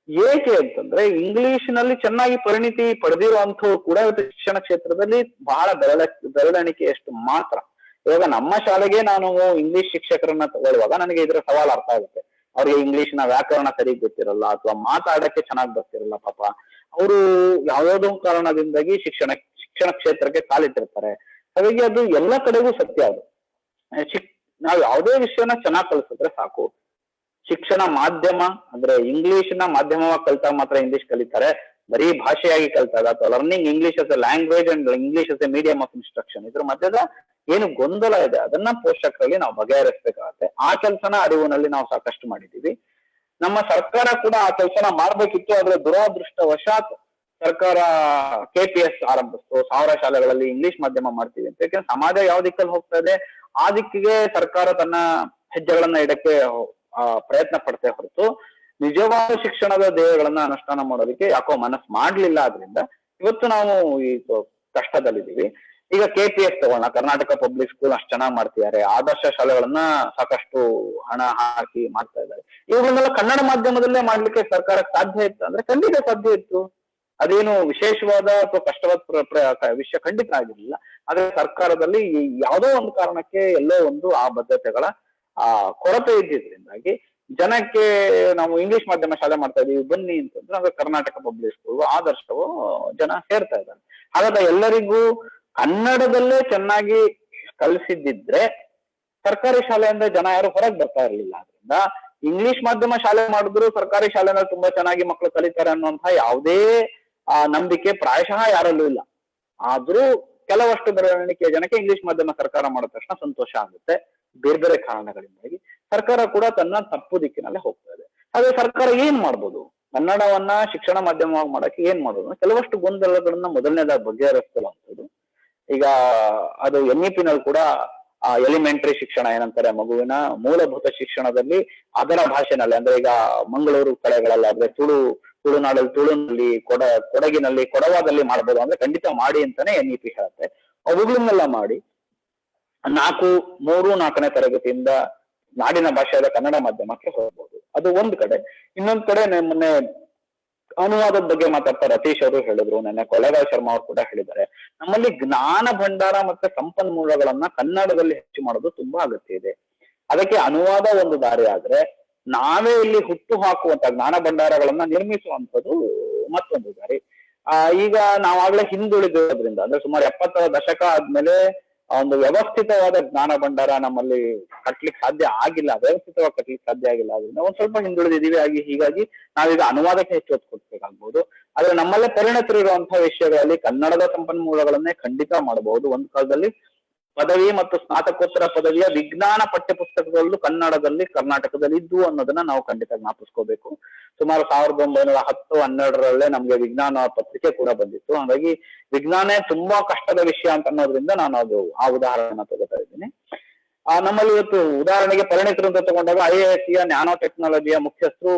ಏಕೆ ಅಂತಂದ್ರೆ ಇಂಗ್ಲಿಷಿನಲ್ಲಿ ಚೆನ್ನಾಗಿ ಪರಿಣಿತಿ ಪಡೆದಿರುವಂಥವ್ರು ಕೂಡ ಇವತ್ತು ಶಿಕ್ಷಣ ಕ್ಷೇತ್ರದಲ್ಲಿ ಬಹಳ ಬೆರಳೆಣಿಕೆಯಷ್ಟು ಮಾತ್ರ. ಇವಾಗ ನಮ್ಮ ಶಾಲೆಗೆ ನಾನು ಇಂಗ್ಲಿಷ್ ಶಿಕ್ಷಕರನ್ನ ತಗೊಳ್ಳುವಾಗ ನನಗೆ ಇದರ ಸವಾಲು ಅರ್ಥ ಆಗುತ್ತೆ. ಅವ್ರಿಗೆ ಇಂಗ್ಲಿಷ್ನ ವ್ಯಾಕರಣ ಸರಿ ಗೊತ್ತಿರಲ್ಲ ಅಥವಾ ಮಾತಾಡಕ್ಕೆ ಚೆನ್ನಾಗಿ ಬರ್ತಿರಲ್ಲ. ಪಾಪ ಅವರು ಯಾವ್ಯಾವ್ದೋ ಕಾರಣದಿಂದಾಗಿ ಶಿಕ್ಷಣ ಕ್ಷೇತ್ರಕ್ಕೆ ಕಾಲಿಟ್ಟಿರ್ತಾರೆ. ಹಾಗಾಗಿ ಅದು ಎಲ್ಲ ಕಡೆಗೂ ಸತ್ಯ. ಅದು ನಾವು ಯಾವುದೇ ವಿಷಯನ ಚೆನ್ನಾಗಿ ಕಲಿಸಿದ್ರೆ ಸಾಕು. ಶಿಕ್ಷಣ ಮಾಧ್ಯಮ ಅಂದ್ರೆ ಇಂಗ್ಲಿಷ್ನ ಮಾಧ್ಯಮವಾಗಿ ಕಲಿತಾಗ ಮಾತ್ರ ಇಂಗ್ಲಿಷ್ ಕಲಿತಾರೆ, ಬರೀ ಭಾಷೆಯಾಗಿ ಕಲಿತಾಗ ಅಥವಾ learning English as a language and English as a medium of instruction, ಇದ್ರ ಮಧ್ಯದ ಏನು ಗೊಂದಲ ಇದೆ ಅದನ್ನ ಪೋಷಕರಲ್ಲಿ ನಾವು ಬಗೆಹರಿಸಬೇಕಾಗತ್ತೆ. ಆ ಕೆಲಸನ ಅರಿವಿನಲ್ಲಿ ನಾವು ಸಾಕಷ್ಟು ಮಾಡಿದೀವಿ. ನಮ್ಮ ಸರ್ಕಾರ ಕೂಡ ಆ ಕೆಲಸನ ಮಾಡ್ಬೇಕಿತ್ತು. ಆದ್ರೆ ದುರಾದೃಷ್ಟವಶಾತ್ ಸರ್ಕಾರ KPS ಆರಂಭಿಸ್ತು, 1000 ಶಾಲೆಗಳಲ್ಲಿ ಇಂಗ್ಲಿಷ್ ಮಾಧ್ಯಮ ಮಾಡ್ತೀವಿ ಅಂತ. ಯಾಕಂದ್ರೆ ಸಮಾಜ ಯಾವ ದಿಕ್ಕಲ್ಲಿ ಹೋಗ್ತಾ ಇದೆ ಆ ದಿಕ್ಕಿಗೆ ಸರ್ಕಾರ ತನ್ನ ಹೆಜ್ಜೆಗಳನ್ನ ಇಡಕ್ಕೆ ಪ್ರಯತ್ನ ಪಡ್ತೇ ಹೊರತು ನಿಜವಾದ ಶಿಕ್ಷಣದ ಧ್ಯೇಯಗಳನ್ನ ಅನುಷ್ಠಾನ ಮಾಡೋದಕ್ಕೆ ಯಾಕೋ ಮನಸ್ಸು ಮಾಡ್ಲಿಲ್ಲ. ಆದ್ರಿಂದ ಇವತ್ತು ನಾವು ಈ ಕಷ್ಟದಲ್ಲಿದ್ದೀವಿ. ಈಗ KPS ತಗೊಳ್ಳೋಣ, ಕರ್ನಾಟಕ ಪಬ್ಲಿಕ್ ಸ್ಕೂಲ್ ಅಷ್ಟು ಚೆನ್ನಾಗಿ ಮಾಡ್ತಿದ್ದಾರೆ, ಆದರ್ಶ ಶಾಲೆಗಳನ್ನ ಸಾಕಷ್ಟು ಹಣ ಹಾಕಿ ಮಾಡ್ತಾ ಇದ್ದಾರೆ. ಇವುಗಳನ್ನೆಲ್ಲ ಕನ್ನಡ ಮಾಧ್ಯಮದಲ್ಲೇ ಮಾಡ್ಲಿಕ್ಕೆ ಸರ್ಕಾರಕ್ಕೆ ಸಾಧ್ಯ ಇತ್ತು ಅಂದ್ರೆ ಖಂಡಿತ ಸಾಧ್ಯ ಇತ್ತು. ಅದೇನು ವಿಶೇಷವಾದ ಅಥವಾ ಕಷ್ಟವಾದ ವಿಷಯ ಖಂಡಿತ ಆಗಿರ್ಲಿಲ್ಲ. ಆದ್ರೆ ಸರ್ಕಾರದಲ್ಲಿ ಯಾವುದೋ ಒಂದು ಕಾರಣಕ್ಕೆ ಎಲ್ಲೋ ಒಂದು ಆ ಬದ್ಧತೆಗಳ ಕೊರತೆ ಇದ್ದಿದ್ರಿಂದಾಗಿ ಜನಕ್ಕೆ ನಾವು ಇಂಗ್ಲಿಷ್ ಮಾಧ್ಯಮ ಶಾಲೆ ಮಾಡ್ತಾ ಇದೀವಿ ಬನ್ನಿ ಅಂತಂದ್ರೆ ಅದು ಕರ್ನಾಟಕ ಪಬ್ಲಿಕ್ ಸ್ಕೂಲ್ ಆದರ್ಶವು ಜನ ಸೇರ್ತಾ ಇದ್ದಾರೆ. ಹಾಗಾದ್ರೆ ಎಲ್ಲರಿಗೂ ಕನ್ನಡದಲ್ಲೇ ಚೆನ್ನಾಗಿ ಕಲಿಸಿದ್ದಿದ್ರೆ ಸರ್ಕಾರಿ ಶಾಲೆಯಿಂದ ಜನ ಯಾರು ಹೊರಗೆ ಬರ್ತಾ ಇರ್ಲಿಲ್ಲ. ಆದ್ರಿಂದ ಇಂಗ್ಲಿಷ್ ಮಾಧ್ಯಮ ಶಾಲೆ ಮಾಡಿದ್ರು ಸರ್ಕಾರಿ ಶಾಲೆನಲ್ಲಿ ತುಂಬಾ ಚೆನ್ನಾಗಿ ಮಕ್ಕಳು ಕಲಿತಾರೆ ಅನ್ನುವಂತಹ ಯಾವುದೇ ನಂಬಿಕೆ ಪ್ರಾಯಶಃ ಯಾರಲ್ಲೂ ಇಲ್ಲ. ಆದ್ರೂ ಕೆಲವಷ್ಟು ಬೆರಳಿಕೆ ಜನಕ್ಕೆ ಇಂಗ್ಲಿಷ್ ಮಾಧ್ಯಮ ಸರ್ಕಾರ ಮಾಡಿದ ತಕ್ಷಣ ಸಂತೋಷ ಆಗುತ್ತೆ. ಬೇರೆ ಬೇರೆ ಕಾರಣಗಳಿಂದಾಗಿ ಸರ್ಕಾರ ಕೂಡ ತನ್ನ ತಪ್ಪು ದಿಕ್ಕಿನಲ್ಲೇ ಹೋಗ್ತಾ ಇದೆ. ಹಾಗೆ ಸರ್ಕಾರ ಏನ್ ಮಾಡ್ಬೋದು, ಕನ್ನಡವನ್ನ ಶಿಕ್ಷಣ ಮಾಧ್ಯಮವಾಗಿ ಮಾಡಕ್ಕೆ ಏನ್ ಮಾಡ್ಬೋದು, ಕೆಲವಷ್ಟು ಗೊಂದಲಗಳನ್ನ ಮೊದಲನೇದಾಗಿ ಬಗೆಹರಿಸುವಂಥದ್ದು. ಈಗ ಅದು NEP ನಲ್ಲಿ ಕೂಡ ಎಲಿಮೆಂಟರಿ ಶಿಕ್ಷಣ ಏನಂತಾರೆ, ಮಗುವಿನ ಮೂಲಭೂತ ಶಿಕ್ಷಣದಲ್ಲಿ ಅದರ ಭಾಷೆನಲ್ಲಿ, ಅಂದ್ರೆ ಈಗ ಮಂಗಳೂರು ಕಡೆಗಳಲ್ಲಿ ಆದ್ರೆ ತುಳುನಾಡಲ್ಲಿ ತುಳುನಲ್ಲಿ, ಕೊಡಗಿನಲ್ಲಿ ಕೊಡವಾದಲ್ಲಿ ಮಾಡ್ಬೋದು ಅಂದ್ರೆ ಖಂಡಿತ ಮಾಡಿ ಅಂತಾನೆ NEP ಹೇಳುತ್ತೆ. ಅವುಗಳನ್ನೆಲ್ಲ ಮಾಡಿ 4ನೇ ತರಗತಿಯಿಂದ ನಾಡಿನ ಭಾಷೆಯಾದ ಕನ್ನಡ ಮಾಧ್ಯಮಕ್ಕೆ ಹೋಗ್ಬೋದು. ಅದು ಒಂದ್ ಕಡೆ. ಇನ್ನೊಂದ್ ಕಡೆ ಮೊನ್ನೆ ಅನುವಾದದ ಬಗ್ಗೆ ಮಾತಾಡ್ತಾ ರತೀಶ್ ಅವರು ಹೇಳಿದ್ರು, ನೆನ್ನೆ ಕೊಳೆಗಾಲ್ ಶರ್ಮಾ ಅವರು ಕೂಡ ಹೇಳಿದ್ದಾರೆ, ನಮ್ಮಲ್ಲಿ ಜ್ಞಾನ ಭಂಡಾರ ಮತ್ತೆ ಸಂಪನ್ಮೂಲಗಳನ್ನ ಕನ್ನಡದಲ್ಲಿ ಹೆಚ್ಚು ಮಾಡೋದು ತುಂಬಾ ಅಗತ್ಯ ಇದೆ. ಅದಕ್ಕೆ ಅನುವಾದ ಒಂದು ದಾರಿ ಆದ್ರೆ ನಾವೇ ಇಲ್ಲಿ ಹುಟ್ಟು ಹಾಕುವಂತ ಜ್ಞಾನ ಭಂಡಾರಗಳನ್ನ ನಿರ್ಮಿಸುವಂಥದ್ದು ಮತ್ತೊಂದು ದಾರಿ. ಈಗ ನಾವಾಗ್ಲೇ ಹಿಂದುಳಿದಿರೋದ್ರಿಂದ ಅಂದ್ರೆ ಸುಮಾರು 70ರ ದಶಕ ಆದ್ಮೇಲೆ ಒಂದು ವ್ಯವಸ್ಥಿತವಾದ ಜ್ಞಾನ ಭಂಡಾರ ನಮ್ಮಲ್ಲಿ ಕಟ್ಲಿಕ್ಕೆ ಸಾಧ್ಯ ಆಗಿಲ್ಲ, ವ್ಯವಸ್ಥಿತವಾಗಿ ಕಟ್ಲಿಕ್ಕೆ ಸಾಧ್ಯ ಆಗಿಲ್ಲ. ಅದರಿಂದ ಒಂದ್ ಸ್ವಲ್ಪ ಹಿಂದುಳಿದಿದ್ದೀವಿ. ಹೀಗಾಗಿ ನಾವೀಗ ಅನುವಾದಕ್ಕೆ ಹೆಚ್ಚು ಒತ್ತು ಕೊಡ್ಬೇಕಾಗ್ಬೋದು. ಆದ್ರೆ ನಮ್ಮಲ್ಲೇ ಪರಿಣತರಿರುವಂತಹ ವಿಷಯಗಳಲ್ಲಿ ಕನ್ನಡದ ಸಂಪನ್ಮೂಲಗಳನ್ನೇ ಖಂಡಿತ ಮಾಡಬಹುದು. ಒಂದ್ ಕಾಲದಲ್ಲಿ ಪದವಿ ಮತ್ತು ಸ್ನಾತಕೋತ್ತರ ಪದವಿಯ ವಿಜ್ಞಾನ ಪಠ್ಯಪುಸ್ತಕಗಳು ಕನ್ನಡದಲ್ಲಿ ಕರ್ನಾಟಕದಲ್ಲಿ ಇದ್ವು ಅನ್ನೋದನ್ನ ನಾವು ಖಂಡಿತ ಜ್ಞಾಪಿಸ್ಕೋಬೇಕು. ಸುಮಾರು 1910-12ರಲ್ಲೇ ನಮ್ಗೆ ವಿಜ್ಞಾನ ಪತ್ರಿಕೆ ಕೂಡ ಬಂದಿತ್ತು. ಹಾಗಾಗಿ ವಿಜ್ಞಾನ ತುಂಬಾ ಕಷ್ಟದ ವಿಷಯ ಅಂತ ಅನ್ನೋದ್ರಿಂದ ನಾನು ಆ ಉದಾಹರಣೆನ ತಗೋತಾ ಇದ್ದೀನಿ. ನಮ್ಮಲ್ಲಿ ಇವತ್ತು ಉದಾಹರಣೆಗೆ ಪರಿಣಿತರು ಅಂತ ತಗೊಂಡಾಗ IISc ನ್ಯಾನೋ ಟೆಕ್ನಾಲಜಿಯ ಮುಖ್ಯಸ್ಥರು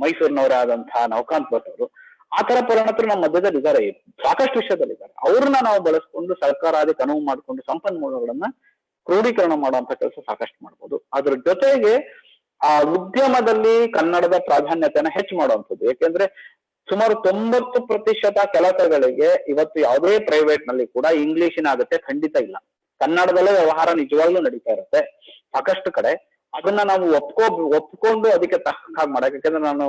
ಮೈಸೂರಿನವರೇ ಆದಂತಹ ನವಕಾಂತ್ ಭಟ್ ಅವರು. ಆ ತರ ಪರಿಣತರು ನಮ್ಮ ಮಧ್ಯದಲ್ಲಿ ಇದ್ದಾರೆ, ಸಾಕಷ್ಟು ವಿಷಯದಲ್ಲಿ ಇದ್ದಾರೆ. ಅವ್ರನ್ನ ನಾವು ಬಳಸ್ಕೊಂಡು ಸರ್ಕಾರ ಅದಕ್ಕೆ ಅನುವು ಮಾಡಿಕೊಂಡು ಸಂಪನ್ಮೂಲಗಳನ್ನ ಕ್ರೋಢೀಕರಣ ಮಾಡುವಂತ ಕೆಲಸ ಸಾಕಷ್ಟು ಮಾಡ್ಬೋದು. ಅದ್ರ ಜೊತೆಗೆ ಉದ್ಯಮದಲ್ಲಿ ಕನ್ನಡದ ಪ್ರಾಧಾನ್ಯತೆಯನ್ನ ಹೆಚ್ಚು ಮಾಡುವಂಥದ್ದು. ಯಾಕೆಂದ್ರೆ ಸುಮಾರು 90% ಕೆಲಸಗಳಿಗೆ ಇವತ್ತು ಯಾವುದೇ ಪ್ರೈವೇಟ್ ನಲ್ಲಿ ಕೂಡ ಇಂಗ್ಲಿಷಿನ ಅಗತ್ಯ ಖಂಡಿತ ಇಲ್ಲ. ಕನ್ನಡದಲ್ಲೇ ವ್ಯವಹಾರ ನಿಜವಾಗ್ಲೂ ನಡೀತಾ ಇರುತ್ತೆ ಸಾಕಷ್ಟು ಕಡೆ. ಅದನ್ನ ನಾವು ಒಪ್ಕೊಂಡು ಅದಕ್ಕೆ ತಕ್ಕ ಮಾಡಕ್ಕೆ, ಯಾಕಂದ್ರೆ ನಾನು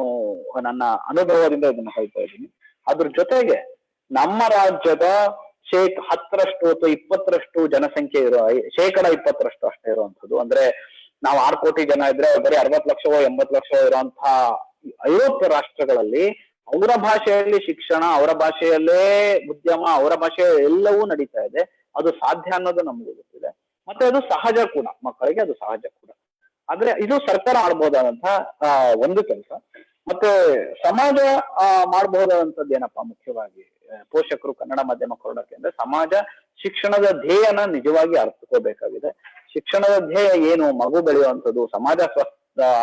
ನನ್ನ ಅನುಭವದಿಂದ ಇದನ್ನ ಹೇಳ್ತಾ ಇದ್ದೀನಿ. ಅದ್ರ ಜೊತೆಗೆ ನಮ್ಮ ರಾಜ್ಯದ 10% ಅಥವಾ 20% ಜನಸಂಖ್ಯೆ ಇರೋ 20% ಅಷ್ಟೇ ಇರುವಂತದ್ದು. ಅಂದ್ರೆ ನಾವು 6 ಕೋಟಿ ಜನ ಇದ್ರೆ ಬರೀ 60 ಲಕ್ಷವೋ 80 ಲಕ್ಷವೋ ಇರುವಂತಹ ಐರೋಪ್ಯ ರಾಷ್ಟ್ರಗಳಲ್ಲಿ ಅವರ ಭಾಷೆಯಲ್ಲಿ ಶಿಕ್ಷಣ, ಅವರ ಭಾಷೆಯಲ್ಲೇ ಉದ್ಯಮ, ಅವರ ಭಾಷೆ ಎಲ್ಲವೂ ನಡೀತಾ ಇದೆ. ಅದು ಸಾಧ್ಯ ಅನ್ನೋದು ನಮ್ಗೆ ಗೊತ್ತಿದೆ. ಮತ್ತೆ ಅದು ಸಹಜ ಕೂಡ, ಮಕ್ಕಳಿಗೆ ಅದು ಸಹಜ ಕೂಡ. ಆದ್ರೆ ಇದು ಸರ್ಕಾರ ಮಾಡ್ಬೋದಾದಂತಹ ಒಂದು ಕೆಲಸ. ಮತ್ತೆ ಸಮಾಜ ಮಾಡಬಹುದಾದಂಥದ್ದು ಏನಪ್ಪಾ, ಮುಖ್ಯವಾಗಿ ಪೋಷಕರು ಕನ್ನಡ ಮಾಧ್ಯಮ ಕೊಡೋಕೆ ಅಂದ್ರೆ ಸಮಾಜ ಶಿಕ್ಷಣದ ಧ್ಯೇಯನ ನಿಜವಾಗಿ ಅರ್ಥಕೋಬೇಕಾಗಿದೆ. ಶಿಕ್ಷಣದ ಧ್ಯೇಯ ಏನು, ಮಗು ಬೆಳೆಯುವಂಥದ್ದು, ಸಮಾಜ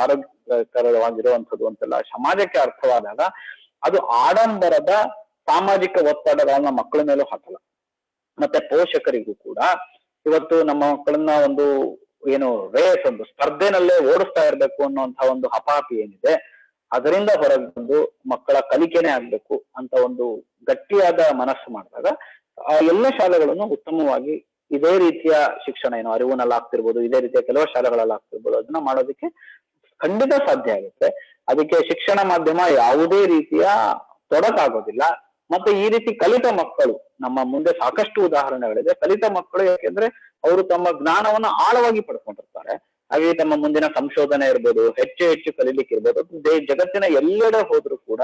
ಆರೋಗ್ಯಕರವಾಗಿರುವಂಥದ್ದು ಅಂತೆಲ್ಲ ಸಮಾಜಕ್ಕೆ ಅರ್ಥವಾದಾಗ ಅದು ಆಡಂಬರದ ಸಾಮಾಜಿಕ ಒತ್ತಡಗಳನ್ನ ಮಕ್ಕಳ ಮೇಲೂ ಹಾಕಲ್ಲ. ಮತ್ತೆ ಪೋಷಕರಿಗೂ ಕೂಡ ಇವತ್ತು ನಮ್ಮ ಮಕ್ಕಳನ್ನ ಒಂದು ರೇಸ್, ಒಂದು ಸ್ಪರ್ಧೆನಲ್ಲೇ ಓಡಿಸ್ತಾ ಇರ್ಬೇಕು ಅನ್ನುವಂತಹ ಒಂದು ಹಪಾಹಪಿ ಏನಿದೆ, ಅದರಿಂದ ಹೊರಗೆ ಬಂದು ಮಕ್ಕಳ ಕಲಿಕೆನೆ ಆಗ್ಬೇಕು ಅಂತ ಒಂದು ಗಟ್ಟಿಯಾದ ಮನಸ್ಸು ಮಾಡಿದಾಗ ಎಲ್ಲ ಶಾಲೆಗಳನ್ನು ಉತ್ತಮವಾಗಿ ಇದೇ ರೀತಿಯ ಶಿಕ್ಷಣ ಅರಿವಿನಲ್ಲಿ ಆಗ್ತಿರ್ಬೋದು, ಇದೇ ರೀತಿಯ ಕೆಲವು ಶಾಲೆಗಳಲ್ಲಿ ಆಗ್ತಿರ್ಬೋದು, ಅದನ್ನ ಮಾಡೋದಕ್ಕೆ ಖಂಡಿತ ಸಾಧ್ಯ ಆಗುತ್ತೆ. ಅದಕ್ಕೆ ಶಿಕ್ಷಣ ಮಾಧ್ಯಮ ಯಾವುದೇ ರೀತಿಯ ತೊಡಕಾಗೋದಿಲ್ಲ. ಮತ್ತೆ ಈ ರೀತಿ ಕಲಿತ ಮಕ್ಕಳು ನಮ್ಮ ಮುಂದೆ ಸಾಕಷ್ಟು ಉದಾಹರಣೆಗಳಿದೆ. ಕಲಿತ ಮಕ್ಕಳು ಯಾಕೆಂದ್ರೆ ಅವರು ತಮ್ಮ ಜ್ಞಾನವನ್ನ ಆಳವಾಗಿ ಪಡ್ಕೊಂಡಿರ್ತಾರೆ. ಹಾಗೆ ತಮ್ಮ ಮುಂದಿನ ಸಂಶೋಧನೆ ಇರ್ಬೋದು, ಹೆಚ್ಚು ಕಲಿಲಿಕ್ಕೆ ಇರ್ಬೋದು, ಜಗತ್ತಿನ ಎಲ್ಲೆಡೆ ಹೋದ್ರು ಕೂಡ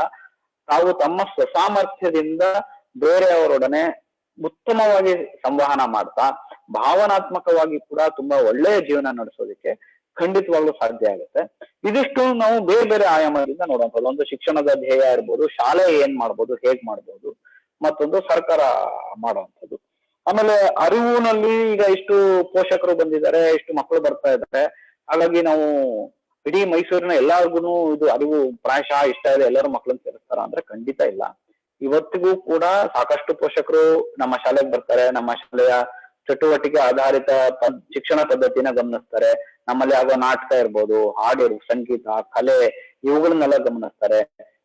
ತಾವು ತಮ್ಮ ಸ್ವಸಾಮರ್ಥ್ಯದಿಂದ ಬೇರೆಯವರೊಡನೆ ಉತ್ತಮವಾಗಿ ಸಂವಹನ ಮಾಡ್ತಾ ಭಾವನಾತ್ಮಕವಾಗಿ ಕೂಡ ತುಂಬಾ ಒಳ್ಳೆಯ ಜೀವನ ನಡೆಸೋದಕ್ಕೆ ಖಂಡಿತವಾಗ್ಲೂ ಸಾಧ್ಯ ಆಗುತ್ತೆ. ಇದಿಷ್ಟು ನಾವು ಬೇರೆ ಬೇರೆ ಆಯಾಮದಿಂದ ನೋಡುವಂಥದ್ದು. ಒಂದು ಶಿಕ್ಷಣದ ಧ್ಯೇಯ ಇರ್ಬೋದು, ಶಾಲೆ ಏನ್ ಮಾಡ್ಬೋದು, ಹೇಗ್ ಮಾಡ್ಬೋದು, ಮತ್ತೊಂದು ಸರ್ಕಾರ ಮಾಡುವಂಥದ್ದು. ಆಮೇಲೆ ಅರಿವಿನಲ್ಲಿ ಈಗ ಇಷ್ಟು ಪೋಷಕರು ಬಂದಿದ್ದಾರೆ, ಇಷ್ಟು ಮಕ್ಕಳು ಬರ್ತಾ ಇದ್ದಾರೆ. ಹಾಗಾಗಿ ನಾವು ಇಡೀ ಮೈಸೂರಿನ ಎಲ್ಲಾರ್ಗು ಇದು ಅರಿವು ಪ್ರಾಯಶಃ ಇಷ್ಟ ಇದೆ, ಎಲ್ಲರೂ ಮಕ್ಕಳನ್ನ ಸೇರಿಸ್ತಾರ ಅಂದ್ರೆ ಖಂಡಿತ ಇಲ್ಲ. ಇವತ್ತಿಗೂ ಕೂಡ ಸಾಕಷ್ಟು ಪೋಷಕರು ನಮ್ಮ ಶಾಲೆಗೆ ಬರ್ತಾರೆ, ನಮ್ಮ ಶಾಲೆಯ ಚಟುವಟಿಕೆ ಆಧಾರಿತ ಶಿಕ್ಷಣ ಪದ್ಧತಿನ ಗಮನಿಸ್ತಾರೆ. ನಮ್ಮಲ್ಲಿ ಆಗೋ ನಾಟಕ ಇರ್ಬೋದು, ಹಾಡು, ಸಂಗೀತ, ಕಲೆ ಇವುಗಳನ್ನೆಲ್ಲ ಗಮನಿಸ್ತಾರೆ.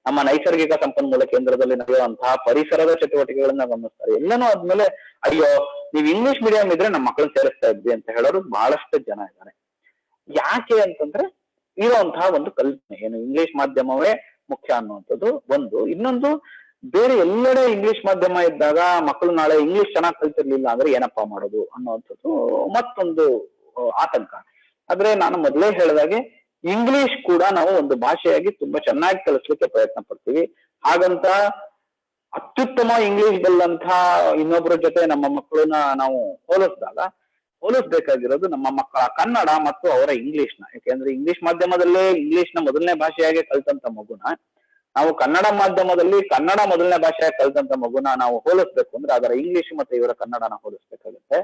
ನಮ್ಮ ನೈಸರ್ಗಿಕ ಸಂಪನ್ಮೂಲ ಕೇಂದ್ರದಲ್ಲಿ ನಡೆಯುವಂತಹ ಪರಿಸರದ ಚಟುವಟಿಕೆಗಳನ್ನ ಗಮನಿಸ್ತಾರೆ. ಎಲ್ಲನೂ ಆದ್ಮೇಲೆ ಅಯ್ಯೋ ನೀವ್ ಇಂಗ್ಲಿಷ್ ಮೀಡಿಯಂ ಇದ್ರೆ ನಮ್ಮ ಮಕ್ಕಳನ್ನ ಸೇರಿಸ್ತಾ ಇದ್ವಿ ಅಂತ ಹೇಳೋರು ಬಹಳಷ್ಟು ಜನ ಇದ್ದಾರೆ. ಯಾಕೆ ಅಂತಂದ್ರೆ ಇರುವಂತಹ ಒಂದು ಕಲ್ಪನೆ ಏನು ಇಂಗ್ಲಿಷ್ ಮಾಧ್ಯಮವೇ ಮುಖ್ಯ ಅನ್ನುವಂಥದ್ದು ಒಂದು. ಇನ್ನೊಂದು, ಬೇರೆ ಎಲ್ಲೆಡೆ ಇಂಗ್ಲಿಷ್ ಮಾಧ್ಯಮ ಇದ್ದಾಗ ಮಕ್ಕಳು ನಾಳೆ ಇಂಗ್ಲಿಷ್ ಚೆನ್ನಾಗಿ ಕಲ್ತಿರ್ಲಿಲ್ಲ ಅಂದ್ರೆ ಏನಪ್ಪಾ ಮಾಡೋದು ಅನ್ನುವಂಥದ್ದು ಮತ್ತೊಂದು ಆತಂಕ. ಆದ್ರೆ ನಾನು ಮೊದಲೇ ಹೇಳಿದಾಗೆ ಇಂಗ್ಲಿಷ್ ಕೂಡ ನಾವು ಒಂದು ಭಾಷೆಯಾಗಿ ತುಂಬಾ ಚೆನ್ನಾಗಿ ಕಲಿಸ್ಲಿಕ್ಕೆ ಪ್ರಯತ್ನ ಪಡ್ತೀವಿ. ಹಾಗಂತ ಅತ್ಯುತ್ತಮ ಇಂಗ್ಲಿಷ್ ಬಲ್ಲಂತ ಇನ್ನೊಬ್ಬರ ಜೊತೆ ನಮ್ಮ ಮಕ್ಕಳನ್ನ ನಾವು ಹೋಲಿಸ್ಬೇಕಾಗಿರೋದು ನಮ್ಮ ಮಕ್ಕಳ ಕನ್ನಡ ಮತ್ತು ಅವರ ಇಂಗ್ಲಿಷ್ನ. ಯಾಕೆಂದ್ರೆ ಇಂಗ್ಲಿಷ್ ಮಾಧ್ಯಮದಲ್ಲೇ ಇಂಗ್ಲಿಷ್ನ ಮೊದಲನೇ ಭಾಷೆಯಾಗಿ ಕಲ್ತಂತ ಮಗುನ ನಾವು ಕನ್ನಡ ಮಾಧ್ಯಮದಲ್ಲಿ ಕನ್ನಡ ಮೊದಲನೇ ಭಾಷೆಯಾಗಿ ಕಲ್ತಂತ ಮಗುನ ನಾವು ಹೋಲಿಸ್ಬೇಕು ಅಂದ್ರೆ ಅದರ ಇಂಗ್ಲಿಷ್ ಮತ್ತೆ ಇವರ ಕನ್ನಡನ ಹೋಲಿಸ್ಬೇಕಾಗುತ್ತೆ.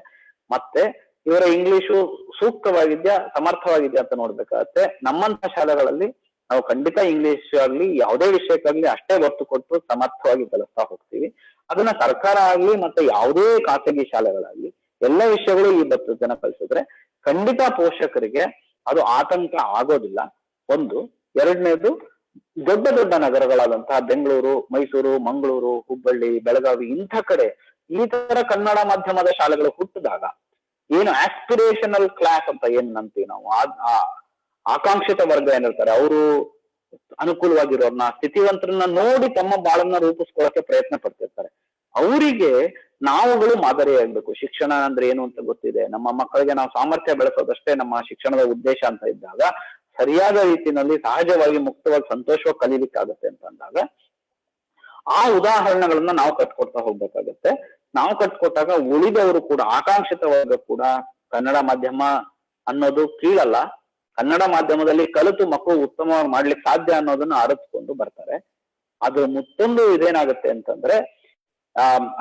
ಮತ್ತೆ ಇವರ ಇಂಗ್ಲಿಷು ಸೂಕ್ತವಾಗಿದ್ಯಾ, ಸಮರ್ಥವಾಗಿದ್ಯಾ ಅಂತ ನೋಡ್ಬೇಕಾಗತ್ತೆ. ನಮ್ಮಂತ ಶಾಲೆಗಳಲ್ಲಿ ನಾವು ಖಂಡಿತ ಇಂಗ್ಲಿಷ್ ಆಗ್ಲಿ ಯಾವುದೇ ವಿಷಯಕ್ಕಾಗ್ಲಿ ಅಷ್ಟೇ ಒತ್ತು ಕೊಟ್ಟು ಸಮರ್ಥವಾಗಿ ಕಲಿಸ್ತಾ ಹೋಗ್ತೀವಿ. ಅದನ್ನ ಸರ್ಕಾರ ಆಗ್ಲಿ ಮತ್ತೆ ಯಾವುದೇ ಖಾಸಗಿ ಶಾಲೆಗಳಾಗ್ಲಿ ಎಲ್ಲ ವಿಷಯಗಳು ಈ 10 ಜನ ಕಲಿಸಿದ್ರೆ ಖಂಡಿತ ಪೋಷಕರಿಗೆ ಅದು ಆತಂಕ ಆಗೋದಿಲ್ಲ. ಒಂದು. ಎರಡನೇದು, ದೊಡ್ಡ ದೊಡ್ಡ ನಗರಗಳಾದಂತಹ ಬೆಂಗಳೂರು, ಮೈಸೂರು, ಮಂಗಳೂರು, ಹುಬ್ಬಳ್ಳಿ, ಬೆಳಗಾವಿ ಇಂಥ ಕಡೆ ಈ ತರ ಕನ್ನಡ ಮಾಧ್ಯಮದ ಶಾಲೆಗಳು ಹುಟ್ಟಿದಾಗ ಏನು ಆಸ್ಪಿರೇಷನಲ್ ಕ್ಲಾಸ್ ಅಂತ ಏನ್ ಅಂತೀವಿ ನಾವು, ಆಕಾಂಕ್ಷಿತ ವರ್ಗ ಏನಿರ್ತಾರೆ ಅವರು ಅನುಕೂಲವಾಗಿರೋರ್ನ ಸ್ಥಿತಿವಂತರನ್ನ ನೋಡಿ ತಮ್ಮ ಬಾಳನ್ನ ರೂಪಿಸ್ಕೊಳ್ಳಕ್ಕೆ ಪ್ರಯತ್ನ ಪಡ್ತಿರ್ತಾರೆ. ಅವರಿಗೆ ನಾವುಗಳು ಮಾದರಿಯಾಗ್ಬೇಕು. ಶಿಕ್ಷಣ ಅಂದ್ರೆ ಏನು ಅಂತ ಗೊತ್ತಿದೆ, ನಮ್ಮ ಮಕ್ಕಳಿಗೆ ನಾವು ಸಾಮರ್ಥ್ಯ ಬೆಳೆಸೋದಷ್ಟೇ ನಮ್ಮ ಶಿಕ್ಷಣದ ಉದ್ದೇಶ ಅಂತ ಇದ್ದಾಗ ಸರಿಯಾದ ರೀತಿಯಲ್ಲಿ ಸಹಜವಾಗಿ ಮುಕ್ತವಾಗಿ ಸಂತೋಷವಾಗಿ ಕಲೀಲಿಕ್ಕಾಗತ್ತೆ ಅಂತ ಅಂದಾಗ ಆ ಉದಾಹರಣೆಗಳನ್ನ ನಾವು ಕಟ್ಕೊಡ್ತಾ ಹೋಗ್ಬೇಕಾಗತ್ತೆ. ನಾವು ಕಟ್ಕೊಟ್ಟಾಗ ಉಳಿದವರು ಕೂಡ ಆಕಾಂಕ್ಷಿತ ವರ್ಗ ಕೂಡ ಕನ್ನಡ ಮಾಧ್ಯಮ ಅನ್ನೋದು ಕೀಳಲ್ಲ, ಕನ್ನಡ ಮಾಧ್ಯಮದಲ್ಲಿ ಕಲಿತು ಮಕ್ಕಳು ಉತ್ತಮವಾಗಿ ಮಾಡ್ಲಿಕ್ಕೆ ಸಾಧ್ಯ ಅನ್ನೋದನ್ನ ಅರಿತುಕೊಂಡು ಬರ್ತಾರೆ. ಅದ್ರ ಮತ್ತೊಂದು ಇದೇನಾಗುತ್ತೆ ಅಂತಂದ್ರೆ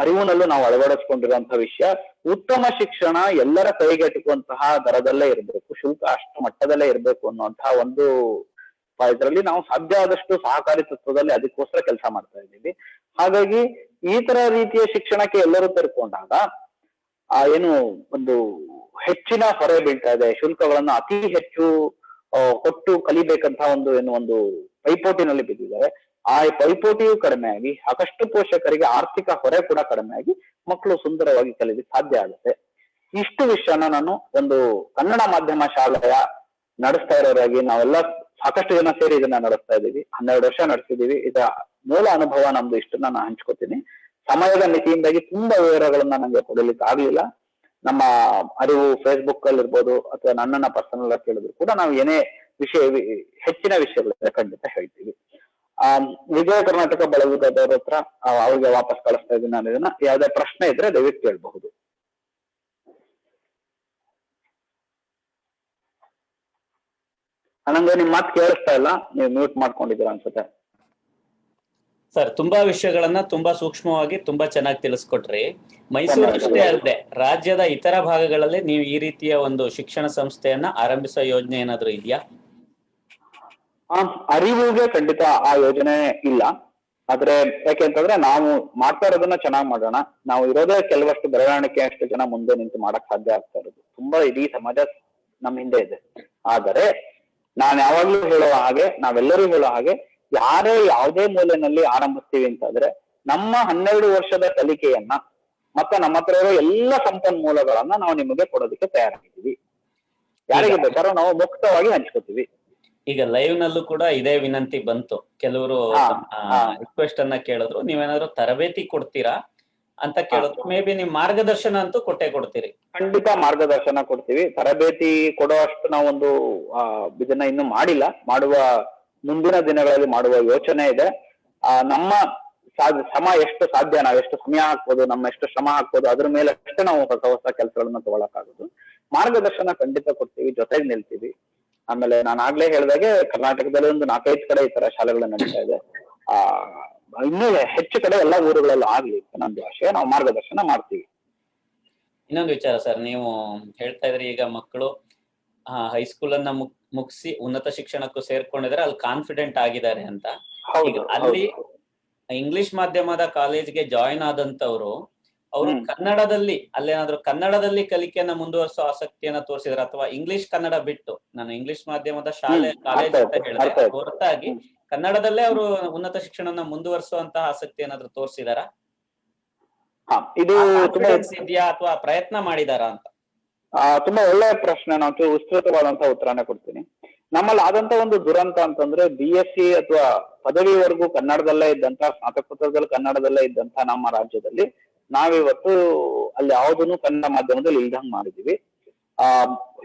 ಅರಿವಿನಲ್ಲೂ ನಾವು ಅಳವಡಿಸ್ಕೊಂಡಿರುವಂತಹ ವಿಷಯ, ಉತ್ತಮ ಶಿಕ್ಷಣ ಎಲ್ಲರ ಕೈಗೆಟುಕುವಂತಹ ದರದಲ್ಲೇ ಇರಬೇಕು, ಶುಲ್ಕ ಅಷ್ಟು ಮಟ್ಟದಲ್ಲೇ ಇರಬೇಕು ಅನ್ನುವಂತಹ ಒಂದು ಇದರಲ್ಲಿ ನಾವು ಸಾಧ್ಯ ಆದಷ್ಟು ಸಹಕಾರಿ ತತ್ವದಲ್ಲಿ ಅದಕ್ಕೋಸ್ಕರ ಕೆಲಸ ಮಾಡ್ತಾ ಇದ್ದೀವಿ. ಹಾಗಾಗಿ ಈ ತರ ರೀತಿಯ ಶಿಕ್ಷಣಕ್ಕೆ ಎಲ್ಲರೂ ತೆರ್ಕೊಂಡಾಗ ಏನು ಒಂದು ಹೆಚ್ಚಿನ ಹೊರೆ ಬೀಳ್ತಾ ಇದೆ, ಶುಲ್ಕಗಳನ್ನ ಅತಿ ಹೆಚ್ಚು ಕೊಟ್ಟು ಕಲಿಬೇಕಂತ ಒಂದು ಪೈಪೋಟಿನಲ್ಲಿ ಬಿದ್ದಿದ್ದಾರೆ. ಆ ಪೈಪೋಟಿಯು ಕಡಿಮೆ ಆಗಿ ಸಾಕಷ್ಟು ಪೋಷಕರಿಗೆ ಆರ್ಥಿಕ ಹೊರೆ ಕೂಡ ಕಡಿಮೆ ಆಗಿ ಮಕ್ಕಳು ಸುಂದರವಾಗಿ ಕಲಿಲಿಕ್ಕೆ ಸಾಧ್ಯ ಆಗುತ್ತೆ. ಇಷ್ಟು ವಿಷಯನ ನಾನು ಒಂದು ಕನ್ನಡ ಮಾಧ್ಯಮ ಶಾಲೆಯ ನಡೆಸ್ತಾ ಇರೋರಾಗಿ ನಾವೆಲ್ಲ ಸಾಕಷ್ಟು ಜನ ಸೇರಿ ಇದನ್ನ ನಡೆಸ್ತಾ ಇದ್ದೀವಿ. 12 ವರ್ಷ ನಡೆಸಿದೀವಿ. ಇದರ ಮೂಲ ಅನುಭವ ನಮ್ದು ಇಷ್ಟನ್ನ ನಾನು ಹಂಚ್ಕೋತೀನಿ. ಸಮಯದ ಮಿತಿಯಿಂದಾಗಿ ತುಂಬಾ ವಿವರಗಳನ್ನ ನಂಗೆ ಕೊಡಲಿಕ್ಕೆ ಆಗ್ಲಿಲ್ಲ. ನಮ್ಮ ಅರಿವು ಫೇಸ್ಬುಕ್ ಅಲ್ಲಿ ಇರ್ಬೋದು ಅಥವಾ ನನ್ನನ್ನ ಪರ್ಸನಲ್ ಆಗಿ ಕೇಳಿದ್ರು ಕೂಡ ನಾವು ಏನೇ ಹೆಚ್ಚಿನ ವಿಷಯಗಳಿದ್ರೆ ಖಂಡಿತ ಹೇಳ್ತೀವಿ. ವಿಜಯ ಕರ್ನಾಟಕ ಬಳಗದವ್ರ ಹತ್ರ ಅವ್ರಿಗೆ ವಾಪಸ್ ಕಳಿಸ್ತಾ ಇದ್ದೀನಿ ನಾನು ಇದನ್ನ. ಯಾವ್ದೇ ಪ್ರಶ್ನೆ ಇದ್ರೆ ದಯವಿಟ್ಟು ಕೇಳಬಹುದು. ನಂಗೆ ನಿಮ್ ಮಾತು ಕೇಳಿಸ್ತಾ ಇಲ್ಲ, ನೀವು ಮ್ಯೂಟ್ ಮಾಡ್ಕೊಂಡಿದ್ದೀರಾ ಅನ್ಸುತ್ತೆ. ಸರ್, ತುಂಬಾ ವಿಷಯಗಳನ್ನ ತುಂಬಾ ಸೂಕ್ಷ್ಮವಾಗಿ ತುಂಬಾ ಚೆನ್ನಾಗಿ ತಿಳಿಸ್ಕೊಟ್ರಿ. ಮೈಸೂರು ಅಷ್ಟೇ ಅಲ್ಲದೆ ರಾಜ್ಯದ ಇತರ ಭಾಗಗಳಲ್ಲಿ ನೀವು ಈ ರೀತಿಯ ಒಂದು ಶಿಕ್ಷಣ ಸಂಸ್ಥೆಯನ್ನ ಆರಂಭಿಸೋ ಯೋಜನೆ ಏನಾದ್ರು ಇದೆಯಾ? ಅರಿವಿಗೆ ಖಂಡಿತ ಆ ಯೋಜನೆ ಇಲ್ಲ. ಆದ್ರೆ ಯಾಕೆಂತಂದ್ರೆ ನಾವು ಮಾಡ್ತಾ ಇರೋದನ್ನ ಚೆನ್ನಾಗಿ ಮಾಡೋಣ. ನಾವು ಇರೋದೇ ಕೆಲವಷ್ಟು ಬೆರಳಿಕೆ ಅಷ್ಟು ಜನ ಮುಂದೆ ನಿಂತು ಮಾಡಕ್ ಸಾಧ್ಯ ಆಗ್ತಾ ಇರೋದು. ತುಂಬಾ ಇಡೀ ಸಮಾಜ ನಮ್ಮ ಹಿಂದೆ ಇದೆ. ಆದರೆ ನಾನು ಯಾವಾಗ್ಲೂ ಹೇಳೋ ಹಾಗೆ, ನಾವೆಲ್ಲರೂ ಹೇಳೋ ಹಾಗೆ, ಯಾರೇ ಯಾವುದೇ ಮೂಲೆಯಲ್ಲಿ ಆರಂಭಿಸ್ತೀವಿ ಅಂತಂದ್ರೆ ನಮ್ಮ 12 ವರ್ಷದ ಕಲಿಕೆಯನ್ನ ಮತ್ತೆ ನಮ್ಮ ಹತ್ರ ಇರೋ ಎಲ್ಲ ಸಂಪನ್ಮೂಲಗಳನ್ನ ನಾವು ನಿಮಗೆ ಕೊಡೋದಕ್ಕೆ ತಯಾರಾಗಿದ್ದೀವಿ. ಯಾರಿಗೆ ಬೇಕಾದ್ರೂ ನಾವು ಮುಕ್ತವಾಗಿ ಹಂಚ್ಕೋತೀವಿ. ಈಗ ಲೈವ್ ನಲ್ಲೂ ಕೂಡ ಇದೇ ವಿನಂತಿ ಬಂತು. ಕೆಲವರು ರಿಕ್ವೆಸ್ಟ್ ಅನ್ನ ಕೇಳಿದ್ರು, ನೀವೇನಾದ್ರು ತರಬೇತಿ ಕೊಡ್ತೀರಾ ಅಂತ ಕೇಳಿದ್ರು. ಮೇ ಬಿ ನಿಮ್ ಮಾರ್ಗದರ್ಶನ ಅಂತೂ ಕೊಟ್ಟೆ ಕೊಡ್ತೀರಿ. ಖಂಡಿತ ಮಾರ್ಗದರ್ಶನ ಕೊಡ್ತೀವಿ. ತರಬೇತಿ ಕೊಡೋ ಅಷ್ಟು ನಾವೊಂದು ಇದನ್ನ ಇನ್ನು ಮಾಡಿಲ್ಲ. ಮುಂದಿನ ದಿನಗಳಲ್ಲಿ ಮಾಡುವ ಯೋಚನೆ ಇದೆ. ನಮ್ಮ ಶ್ರಮ ಎಷ್ಟು ಸಾಧ್ಯ, ನಾವೆಷ್ಟು ಸಮಯ ಹಾಕ್ಬೋದು, ನಮ್ಮ ಎಷ್ಟು ಶ್ರಮ ಹಾಕ್ಬೋದು, ಅದ್ರ ಮೇಲೆ ಅಷ್ಟೇ ನಾವು ಹೊಸ ಕೆಲಸಗಳನ್ನ ತಗೊಳಕ್ಕಾಗೋದು. ಮಾರ್ಗದರ್ಶನ ಖಂಡಿತ ಕೊಡ್ತೀವಿ, ಜೊತೆಗೆ ನಿಲ್ತೀವಿ. ಆಮೇಲೆ ನಾನು ಆಗ್ಲೇ ಹೇಳಿದಾಗೆ ಕರ್ನಾಟಕದಲ್ಲಿ ಒಂದು 4-5 ಕಡೆ ಈ ತರ ಶಾಲೆಗಳು ನಡೀತಾ ಇದೆ. ಇನ್ನೂ ಹೆಚ್ಚು ಕಡೆ ಎಲ್ಲ ಊರುಗಳಲ್ಲೂ ಆಗ್ಲಿ ನಮ್ದು ಆಶಯ. ನಾವು ಮಾರ್ಗದರ್ಶನ ಮಾಡ್ತೀವಿ. ಇನ್ನೊಂದು ವಿಚಾರ ಸರ್, ನೀವು ಹೇಳ್ತಾ ಇದ್ರಿ ಈಗ ಮಕ್ಕಳು ಹೈಸ್ಕೂಲ್ ಅನ್ನ ಮುಗಿಸಿ ಉನ್ನತ ಶಿಕ್ಷಣಕ್ಕೂ ಸೇರ್ಕೊಂಡಿದ್ದಾರೆ, ಅಲ್ಲಿ ಕಾನ್ಫಿಡೆಂಟ್ ಆಗಿದ್ದಾರೆ ಅಂತ. ಈಗ ಹೌದು ಅಲ್ಲಿ ಹೌದು. ಇಂಗ್ಲಿಷ್ ಮಾಧ್ಯಮದ ಕಾಲೇಜ್ಗೆ ಜಾಯಿನ್ ಆದಂತವ್ರು ಅವರು ಹ್ಮ್. ಕನ್ನಡದಲ್ಲಿ ಅಲ್ಲೇನಾದ್ರೂ ಕನ್ನಡದಲ್ಲಿ ಕಲಿಕೆಯನ್ನ ಮುಂದುವರಿಸೋ ಆಸಕ್ತಿಯನ್ನ ತೋರಿಸಿದಾರೆ, ಅಥವಾ ಇಂಗ್ಲಿಷ್ ಕನ್ನಡ ಬಿಟ್ಟು, ನಾನು ಇಂಗ್ಲಿಷ್ ಮಾಧ್ಯಮದ ಶಾಲೆ ಕಾಲೇಜ್ ಅರ್ಥ ಅಂತ ಆಯ್ತು, ಹೇಳಿದೆ ಅರ್ಥ ಆಯ್ತು. ಹೊರತಾಗಿ ಕನ್ನಡದಲ್ಲೇ ಅವರು ಉನ್ನತ ಶಿಕ್ಷಣನ ಮುಂದುವರಿಸುವಂತಹ ಆಸಕ್ತಿ ಏನಾದ್ರು ತೋರಿಸಿದಾರ, ಹಾ, ಇದು ತುಂಬಾ ಕಾನ್ಫಿಡೆನ್ಸ್ ಇದೆಯಾ ಅಥವಾ ಪ್ರಯತ್ನ ಮಾಡಿದಾರಾ ಅಂತ? ತುಂಬಾ ಒಳ್ಳೆಯ ಪ್ರಶ್ನೆ. ನಾನು ವಿಸ್ತೃತವಾದಂತಹ ಉತ್ತರನೇ ಕೊಡ್ತೀನಿ. ನಮ್ಮಲ್ಲಿ ಆದಂತ ಒಂದು ದುರಂತ ಅಂತಂದ್ರೆ BSc ಅಥವಾ ಪದವಿವರೆಗೂ ಕನ್ನಡದಲ್ಲೇ ಇದ್ದಂತ, ಸ್ನಾತಕೋತ್ತರದಲ್ಲಿ ಕನ್ನಡದಲ್ಲೇ ಇದ್ದಂತ ನಮ್ಮ ರಾಜ್ಯದಲ್ಲಿ ನಾವಿವತ್ತು ಅಲ್ಲಿ ಯಾವುದನ್ನು ಕನ್ನಡ ಮಾಧ್ಯಮದಲ್ಲಿ ಇಲ್ದಂಗ್ ಮಾಡಿದೀವಿ.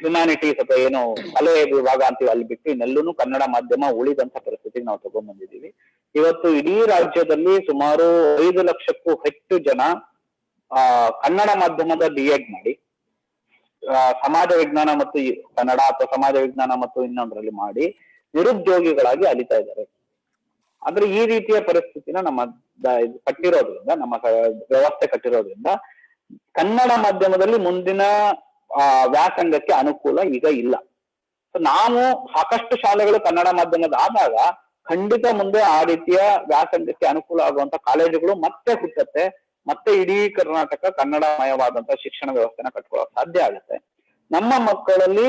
ಹ್ಯುಮ್ಯಾನಿಟೀಸ್ ಅಥವಾ ಏನು ಕಲೆ ವಿಭಾಗ ಅಂತೀವಿ ಅಲ್ಲಿ ಬಿಟ್ಟು ಇನ್ನೆಲ್ಲೂ ಕನ್ನಡ ಮಾಧ್ಯಮ ಉಳಿದಂತ ಪರಿಸ್ಥಿತಿಗೆ ನಾವು ತಗೊಂಡ್ಬಂದಿದ್ದೀವಿ. ಇವತ್ತು ಇಡೀ ರಾಜ್ಯದಲ್ಲಿ ಸುಮಾರು 5 ಲಕ್ಷಕ್ಕೂ ಹೆಚ್ಚು ಜನ ಕನ್ನಡ ಮಾಧ್ಯಮದ B.Ed ಮಾಡಿ ಸಮಾಜ ವಿಜ್ಞಾನ ಮತ್ತು ಕನ್ನಡ ಅಥವಾ ಸಮಾಜ ವಿಜ್ಞಾನ ಮತ್ತು ಇನ್ನೊಂದರಲ್ಲಿ ಮಾಡಿ ನಿರುದ್ಯೋಗಿಗಳಾಗಿ ಅಲಿತಾ ಇದ್ದಾರೆ. ಆದ್ರೆ ಈ ರೀತಿಯ ಪರಿಸ್ಥಿತಿನ ನಮ್ಮ ಕಟ್ಟಿರೋದ್ರಿಂದ, ನಮ್ಮ ವ್ಯವಸ್ಥೆ ಕಟ್ಟಿರೋದ್ರಿಂದ ಕನ್ನಡ ಮಾಧ್ಯಮದಲ್ಲಿ ಮುಂದಿನ ವ್ಯಾಸಂಗಕ್ಕೆ ಅನುಕೂಲ ಈಗ ಇಲ್ಲ. ನಾವು ಸಾಕಷ್ಟು ಶಾಲೆಗಳು ಕನ್ನಡ ಮಾಧ್ಯಮದ ಆದಾಗ ಖಂಡಿತ ಮುಂದೆ ಆ ರೀತಿಯ ವ್ಯಾಸಂಗಕ್ಕೆ ಅನುಕೂಲ ಆಗುವಂತ ಕಾಲೇಜುಗಳು ಮತ್ತೆ ಹುಟ್ಟತ್ತೆ, ಮತ್ತೆ ಇಡೀ ಕರ್ನಾಟಕ ಕನ್ನಡಮಯವಾದಂತಹ ಶಿಕ್ಷಣ ವ್ಯವಸ್ಥೆನ ಕಟ್ಕೊಳ್ಳೋಕೆ ಸಾಧ್ಯ ಆಗುತ್ತೆ. ನಮ್ಮ ಮಕ್ಕಳಲ್ಲಿ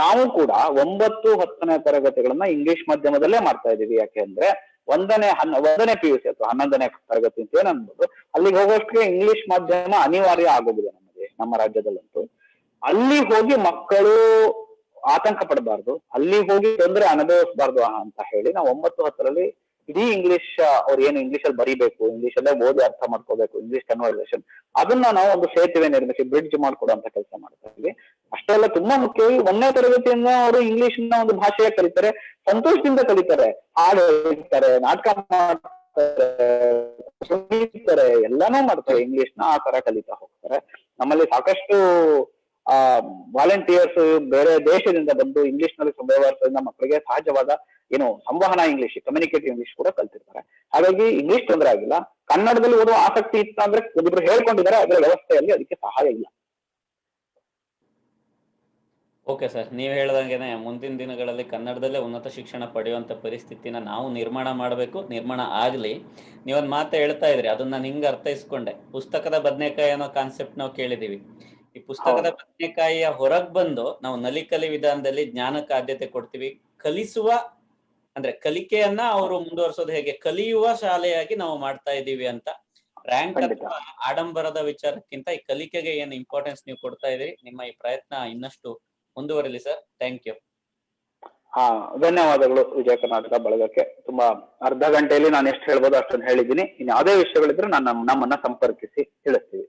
ನಾವು ಕೂಡ 9, 10ನೇ ತರಗತಿಗಳನ್ನ ಇಂಗ್ಲಿಷ್ ಮಾಧ್ಯಮದಲ್ಲೇ ಮಾಡ್ತಾ ಇದೀವಿ. ಯಾಕೆಂದ್ರೆ 1ನೇ PUC ಅಥವಾ 11ನೇ ತರಗತಿ ಅಂತ ಏನ್ ಅನ್ಬೋದು, ಅಲ್ಲಿಗೆ ಹೋಗೋಷ್ಟಕ್ಕೆ ಇಂಗ್ಲಿಷ್ ಮಾಧ್ಯಮ ಅನಿವಾರ್ಯ ಆಗೋಗಿದೆ ನಮ್ಮ ರಾಜ್ಯದಲ್ಲಂತೂ. ಅಲ್ಲಿ ಹೋಗಿ ಮಕ್ಕಳು ಆತಂಕ ಪಡಬಾರ್ದು, ಅಲ್ಲಿ ಹೋಗಿ ತೊಂದರೆ ಅನುಭವಿಸಬಾರ್ದು ಅಂತ ಹೇಳಿ ನಾವು 9, 10ರಲ್ಲಿ ಇಡೀ ಇಂಗ್ಲಿಷ್ ಅವ್ರು ಏನು ಇಂಗ್ಲಿಷ್ ಅಲ್ಲಿ ಬರೀಬೇಕು, ಇಂಗ್ಲಿಷ್ ಅಲ್ಲೇ ಓದಿ ಅರ್ಥ ಮಾಡ್ಕೋಬೇಕು, ಇಂಗ್ಲಿಷ್ ಕನ್ವರ್ಸೇಷನ್, ಅದನ್ನ ನಾವು ಒಂದು ಸೇತುವೆ ನಿರ್ಮಿಸಿ ಬ್ರಿಡ್ಜ್ ಮಾಡ್ಕೊಡುವಂತ ಕೆಲಸ ಮಾಡ್ತಾ ಇದ್ವಿ. ಅಷ್ಟೆಲ್ಲ ತುಂಬಾ ಮುಖ್ಯವಾಗಿ 1ನೇ ತರಗತಿಯಿಂದ ಅವರು ಇಂಗ್ಲಿಷ್ ನ ಒಂದು ಭಾಷೆಯ ಕಲಿತಾರೆ, ಸಂತೋಷದಿಂದ ಕಲಿತಾರೆ, ಹಾಡು ಹೇಳ್ತಾರೆ, ನಾಟಕ ಮಾಡ್ತಾರೆ, ಎಲ್ಲಾನು ಮಾಡ್ತಾರೆ, ಇಂಗ್ಲಿಷ್ ನ ಆ ತರ ಕಲಿತಾ ಹೋಗ್ತಾರೆ. ನಮ್ಮಲ್ಲಿ ಸಾಕಷ್ಟು ವಾಲಂಟಿಯರ್ಸ್ ಬೇರೆ ದೇಶದಿಂದ ಬಂದು ಇಂಗ್ಲಿಷ್ ನಲ್ಲಿ ವ್ಯವಹರಿಸೋದ್ರಿಂದ ಮಕ್ಕಳಿಗೆ ಸಹಜವಾದ ಏನು ಸಂವಹನ ಇಂಗ್ಲಿಷ್, ಕಮ್ಯುನಿಕೇಟಿವ್ ಇಂಗ್ಲಿಷ್ ಕೂಡ ಕಲ್ತಿರ್ತಾರೆ. ಹಾಗಾಗಿ ಇಂಗ್ಲಿಷ್ ತೊಂದರೆ ಆಗಿಲ್ಲ. ಕನ್ನಡದಲ್ಲಿ ಓದುವ ಆಸಕ್ತಿ ಇತ್ತ ಅಂದ್ರೆ ಒಬ್ಬರು ಹೇಳ್ಕೊಂಡಿದ್ದಾರೆ, ಅದರ ವ್ಯವಸ್ಥೆಯಲ್ಲಿ ಅದಕ್ಕೆ ಸಹಾಯ ಇಲ್ಲ. ಓಕೆ ಸರ್, ನೀವು ಹೇಳ್ದಂಗೆನೆ ಮುಂದಿನ ದಿನಗಳಲ್ಲಿ ಕನ್ನಡದಲ್ಲೇ ಉನ್ನತ ಶಿಕ್ಷಣ ಪಡೆಯುವಂತ ಪರಿಸ್ಥಿತಿನ ನಾವು ನಿರ್ಮಾಣ ಮಾಡಬೇಕು, ನಿರ್ಮಾಣ ಆಗ್ಲಿ. ನೀವೊಂದು ಮಾತು ಹೇಳ್ತಾ ಇದ್ರಿ, ಅದನ್ನ ನಾನು ಹಿಂಗೆ ಅರ್ಥೈಸ್ಕೊಂಡೆ. ಪುಸ್ತಕದ ಬದನೆಕಾಯಿ ಅನ್ನೋ ಕಾನ್ಸೆಪ್ಟ್ ನಾವು ಕೇಳಿದೀವಿ. ಈ ಪುಸ್ತಕದ ಬದನೆಕಾಯಿಯ ಹೊರಗ್ ಬಂದು ನಾವು ನಲಿಕಲಿ ವಿಧಾನದಲ್ಲಿ ಜ್ಞಾನಕ್ಕೆ ಆದ್ಯತೆ ಕೊಡ್ತೀವಿ. ಕಲಿಸುವ ಅಂದ್ರೆ ಕಲಿಕೆಯನ್ನ ಅವರು ಮುಂದುವರಿಸೋದು ಹೇಗೆ, ಕಲಿಯುವ ಶಾಲೆಯಾಗಿ ನಾವು ಮಾಡ್ತಾ ಇದ್ದೀವಿ ಅಂತ. ರ್ಯಾಂಕ್ ಅಥವಾ ಆಡಂಬರದ ವಿಚಾರಕ್ಕಿಂತ ಈ ಕಲಿಕೆಗೆ ಏನು ಇಂಪಾರ್ಟೆನ್ಸ್ ನೀವು ಕೊಡ್ತಾ ಇದ್ದೀರಿ. ನಿಮ್ಮ ಈ ಪ್ರಯತ್ನ ಇನ್ನಷ್ಟು ಮುಂದುವರಿಲಿ ಸರ್. Thank you. ಧನ್ಯವಾದಗಳು ವಿಜಯ ಕರ್ನಾಟಕ ಬಳಗಕ್ಕೆ. ತುಂಬಾ ಅರ್ಧ ಗಂಟೆಯಲ್ಲಿ ನಾನು ಎಷ್ಟು ಹೇಳ್ಬೋದು ಅಷ್ಟೊಂದು ಹೇಳಿದ್ದೀನಿ. ಇನ್ನು ಯಾವುದೇ ವಿಷಯಗಳಿದ್ರೆ ನಮ್ಮನ್ನ ಸಂಪರ್ಕಿಸಿ ತಿಳಿಸ್ತೀವಿ.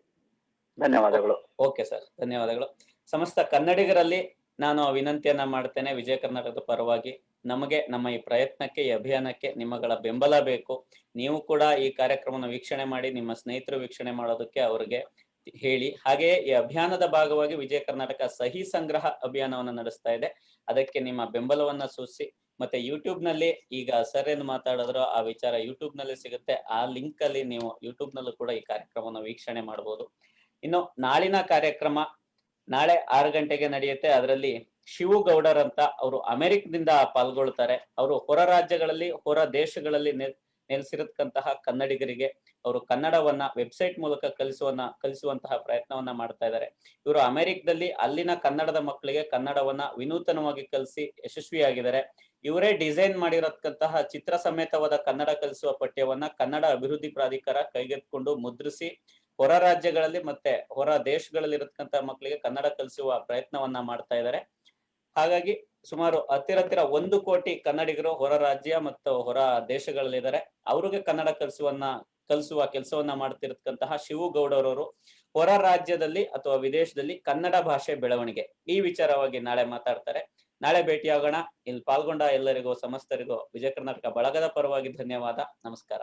ಧನ್ಯವಾದಗಳು. ಓಕೆ ಸರ್, ಧನ್ಯವಾದಗಳು. ಸಮಸ್ತ ಕನ್ನಡಿಗರಲ್ಲಿ ನಾನು ವಿನಂತಿಯನ್ನ ಮಾಡ್ತೇನೆ ವಿಜಯ ಕರ್ನಾಟಕದ ಪರವಾಗಿ, ನಮಗೆ ನಮ್ಮ ಈ ಪ್ರಯತ್ನಕ್ಕೆ, ಈ ಅಭಿಯಾನಕ್ಕೆ ನಿಮ್ಮಗಳ ಬೆಂಬಲ ಬೇಕು. ನೀವು ಕೂಡ ಈ ಕಾರ್ಯಕ್ರಮವನ್ನು ವೀಕ್ಷಣೆ ಮಾಡಿ, ನಿಮ್ಮ ಸ್ನೇಹಿತರು ವೀಕ್ಷಣೆ ಮಾಡೋದಕ್ಕೆ ಅವ್ರಿಗೆ ಹೇಳಿ. ಹಾಗೆಯೇ ಈ ಅಭಿಯಾನದ ಭಾಗವಾಗಿ ವಿಜಯ ಕರ್ನಾಟಕ ಸಹಿ ಸಂಗ್ರಹ ಅಭಿಯಾನವನ್ನು ನಡೆಸ್ತಾ ಇದೆ. ಅದಕ್ಕೆ ನಿಮ್ಮ ಬೆಂಬಲವನ್ನ ಸೂಚಿಸಿ. ಮತ್ತೆ ಯೂಟ್ಯೂಬ್ ನಲ್ಲಿ ಈಗ ಸರ್ ಏನು ಮಾತಾಡಿದ್ರು ಆ ವಿಚಾರ ಯೂಟ್ಯೂಬ್ ನಲ್ಲಿ ಸಿಗುತ್ತೆ. ಆ ಲಿಂಕ್ ಅಲ್ಲಿ ನೀವು ಯೂಟ್ಯೂಬ್ ನಲ್ಲೂ ಕೂಡ ಈ ಕಾರ್ಯಕ್ರಮವನ್ನು ವೀಕ್ಷಣೆ ಮಾಡಬಹುದು. ಇನ್ನು ನಾಳಿನ ಕಾರ್ಯಕ್ರಮ ನಾಳೆ 6 ಗಂಟೆಗೆ ನಡೆಯುತ್ತೆ. ಅದರಲ್ಲಿ ಶಿವು ಗೌಡರ್ ಅಂತ ಅವರು ಅಮೆರಿಕದಿಂದ ಪಾಲ್ಗೊಳ್ತಾರೆ. ಅವರು ಹೊರ ರಾಜ್ಯಗಳಲ್ಲಿ, ಹೊರ ದೇಶಗಳಲ್ಲಿ ನೆಲೆಸಿರತಕ್ಕಂತಹ ಕನ್ನಡಿಗರಿಗೆ ಅವರು ಕನ್ನಡವನ್ನ ವೆಬ್ಸೈಟ್ ಮೂಲಕ ಕಲಿಸುವಂತಹ ಪ್ರಯತ್ನವನ್ನ ಮಾಡ್ತಾ ಇದ್ದಾರೆ. ಇವರು ಅಮೆರಿಕದಲ್ಲಿ ಅಲ್ಲಿನ ಕನ್ನಡದ ಮಕ್ಕಳಿಗೆ ಕನ್ನಡವನ್ನ ವಿನೂತನವಾಗಿ ಕಲಿಸಿ ಯಶಸ್ವಿಯಾಗಿದ್ದಾರೆ. ಇವರೇ ಡಿಸೈನ್ ಮಾಡಿರತಕ್ಕಂತಹ ಚಿತ್ರ ಸಮೇತವಾದ ಕನ್ನಡ ಕಲಿಸುವ ಪಠ್ಯವನ್ನ ಕನ್ನಡ ಅಭಿವೃದ್ಧಿ ಪ್ರಾಧಿಕಾರ ಕೈಗೆತ್ತಿಕೊಂಡು ಮುದ್ರಿಸಿ ಹೊರ ರಾಜ್ಯಗಳಲ್ಲಿ ಮತ್ತೆ ಹೊರ ದೇಶಗಳಲ್ಲಿ ಇರತಕ್ಕಂತಹ ಮಕ್ಕಳಿಗೆ ಕನ್ನಡ ಕಲಿಸುವ ಪ್ರಯತ್ನವನ್ನ ಮಾಡ್ತಾ ಇದ್ದಾರೆ. ಹಾಗಾಗಿ ಸುಮಾರು ಹತ್ತಿರ 1 ಕೋಟಿ ಕನ್ನಡಿಗರು ಹೊರ ರಾಜ್ಯ ಮತ್ತು ಹೊರ ದೇಶಗಳಲ್ಲಿ ಇದ್ದಾರೆ. ಅವ್ರಿಗೆ ಕನ್ನಡ ಕಲಿಸುವ ಕೆಲಸವನ್ನ ಮಾಡ್ತಿರತಕ್ಕಂತಹ ಶಿವು ಗೌಡರವರು ಹೊರ ರಾಜ್ಯದಲ್ಲಿ ಅಥವಾ ವಿದೇಶದಲ್ಲಿ ಕನ್ನಡ ಭಾಷೆ ಬೆಳವಣಿಗೆ ಈ ವಿಚಾರವಾಗಿ ನಾಳೆ ಮಾತಾಡ್ತಾರೆ. ನಾಳೆ ಭೇಟಿಯಾಗೋಣ. ಇಲ್ಲಿ ಪಾಲ್ಗೊಂಡ ಎಲ್ಲರಿಗೂ ಸಮಸ್ತರಿಗೂ ವಿಜಯ ಕರ್ನಾಟಕ ಬಳಗದ ಪರವಾಗಿ ಧನ್ಯವಾದ. ನಮಸ್ಕಾರ.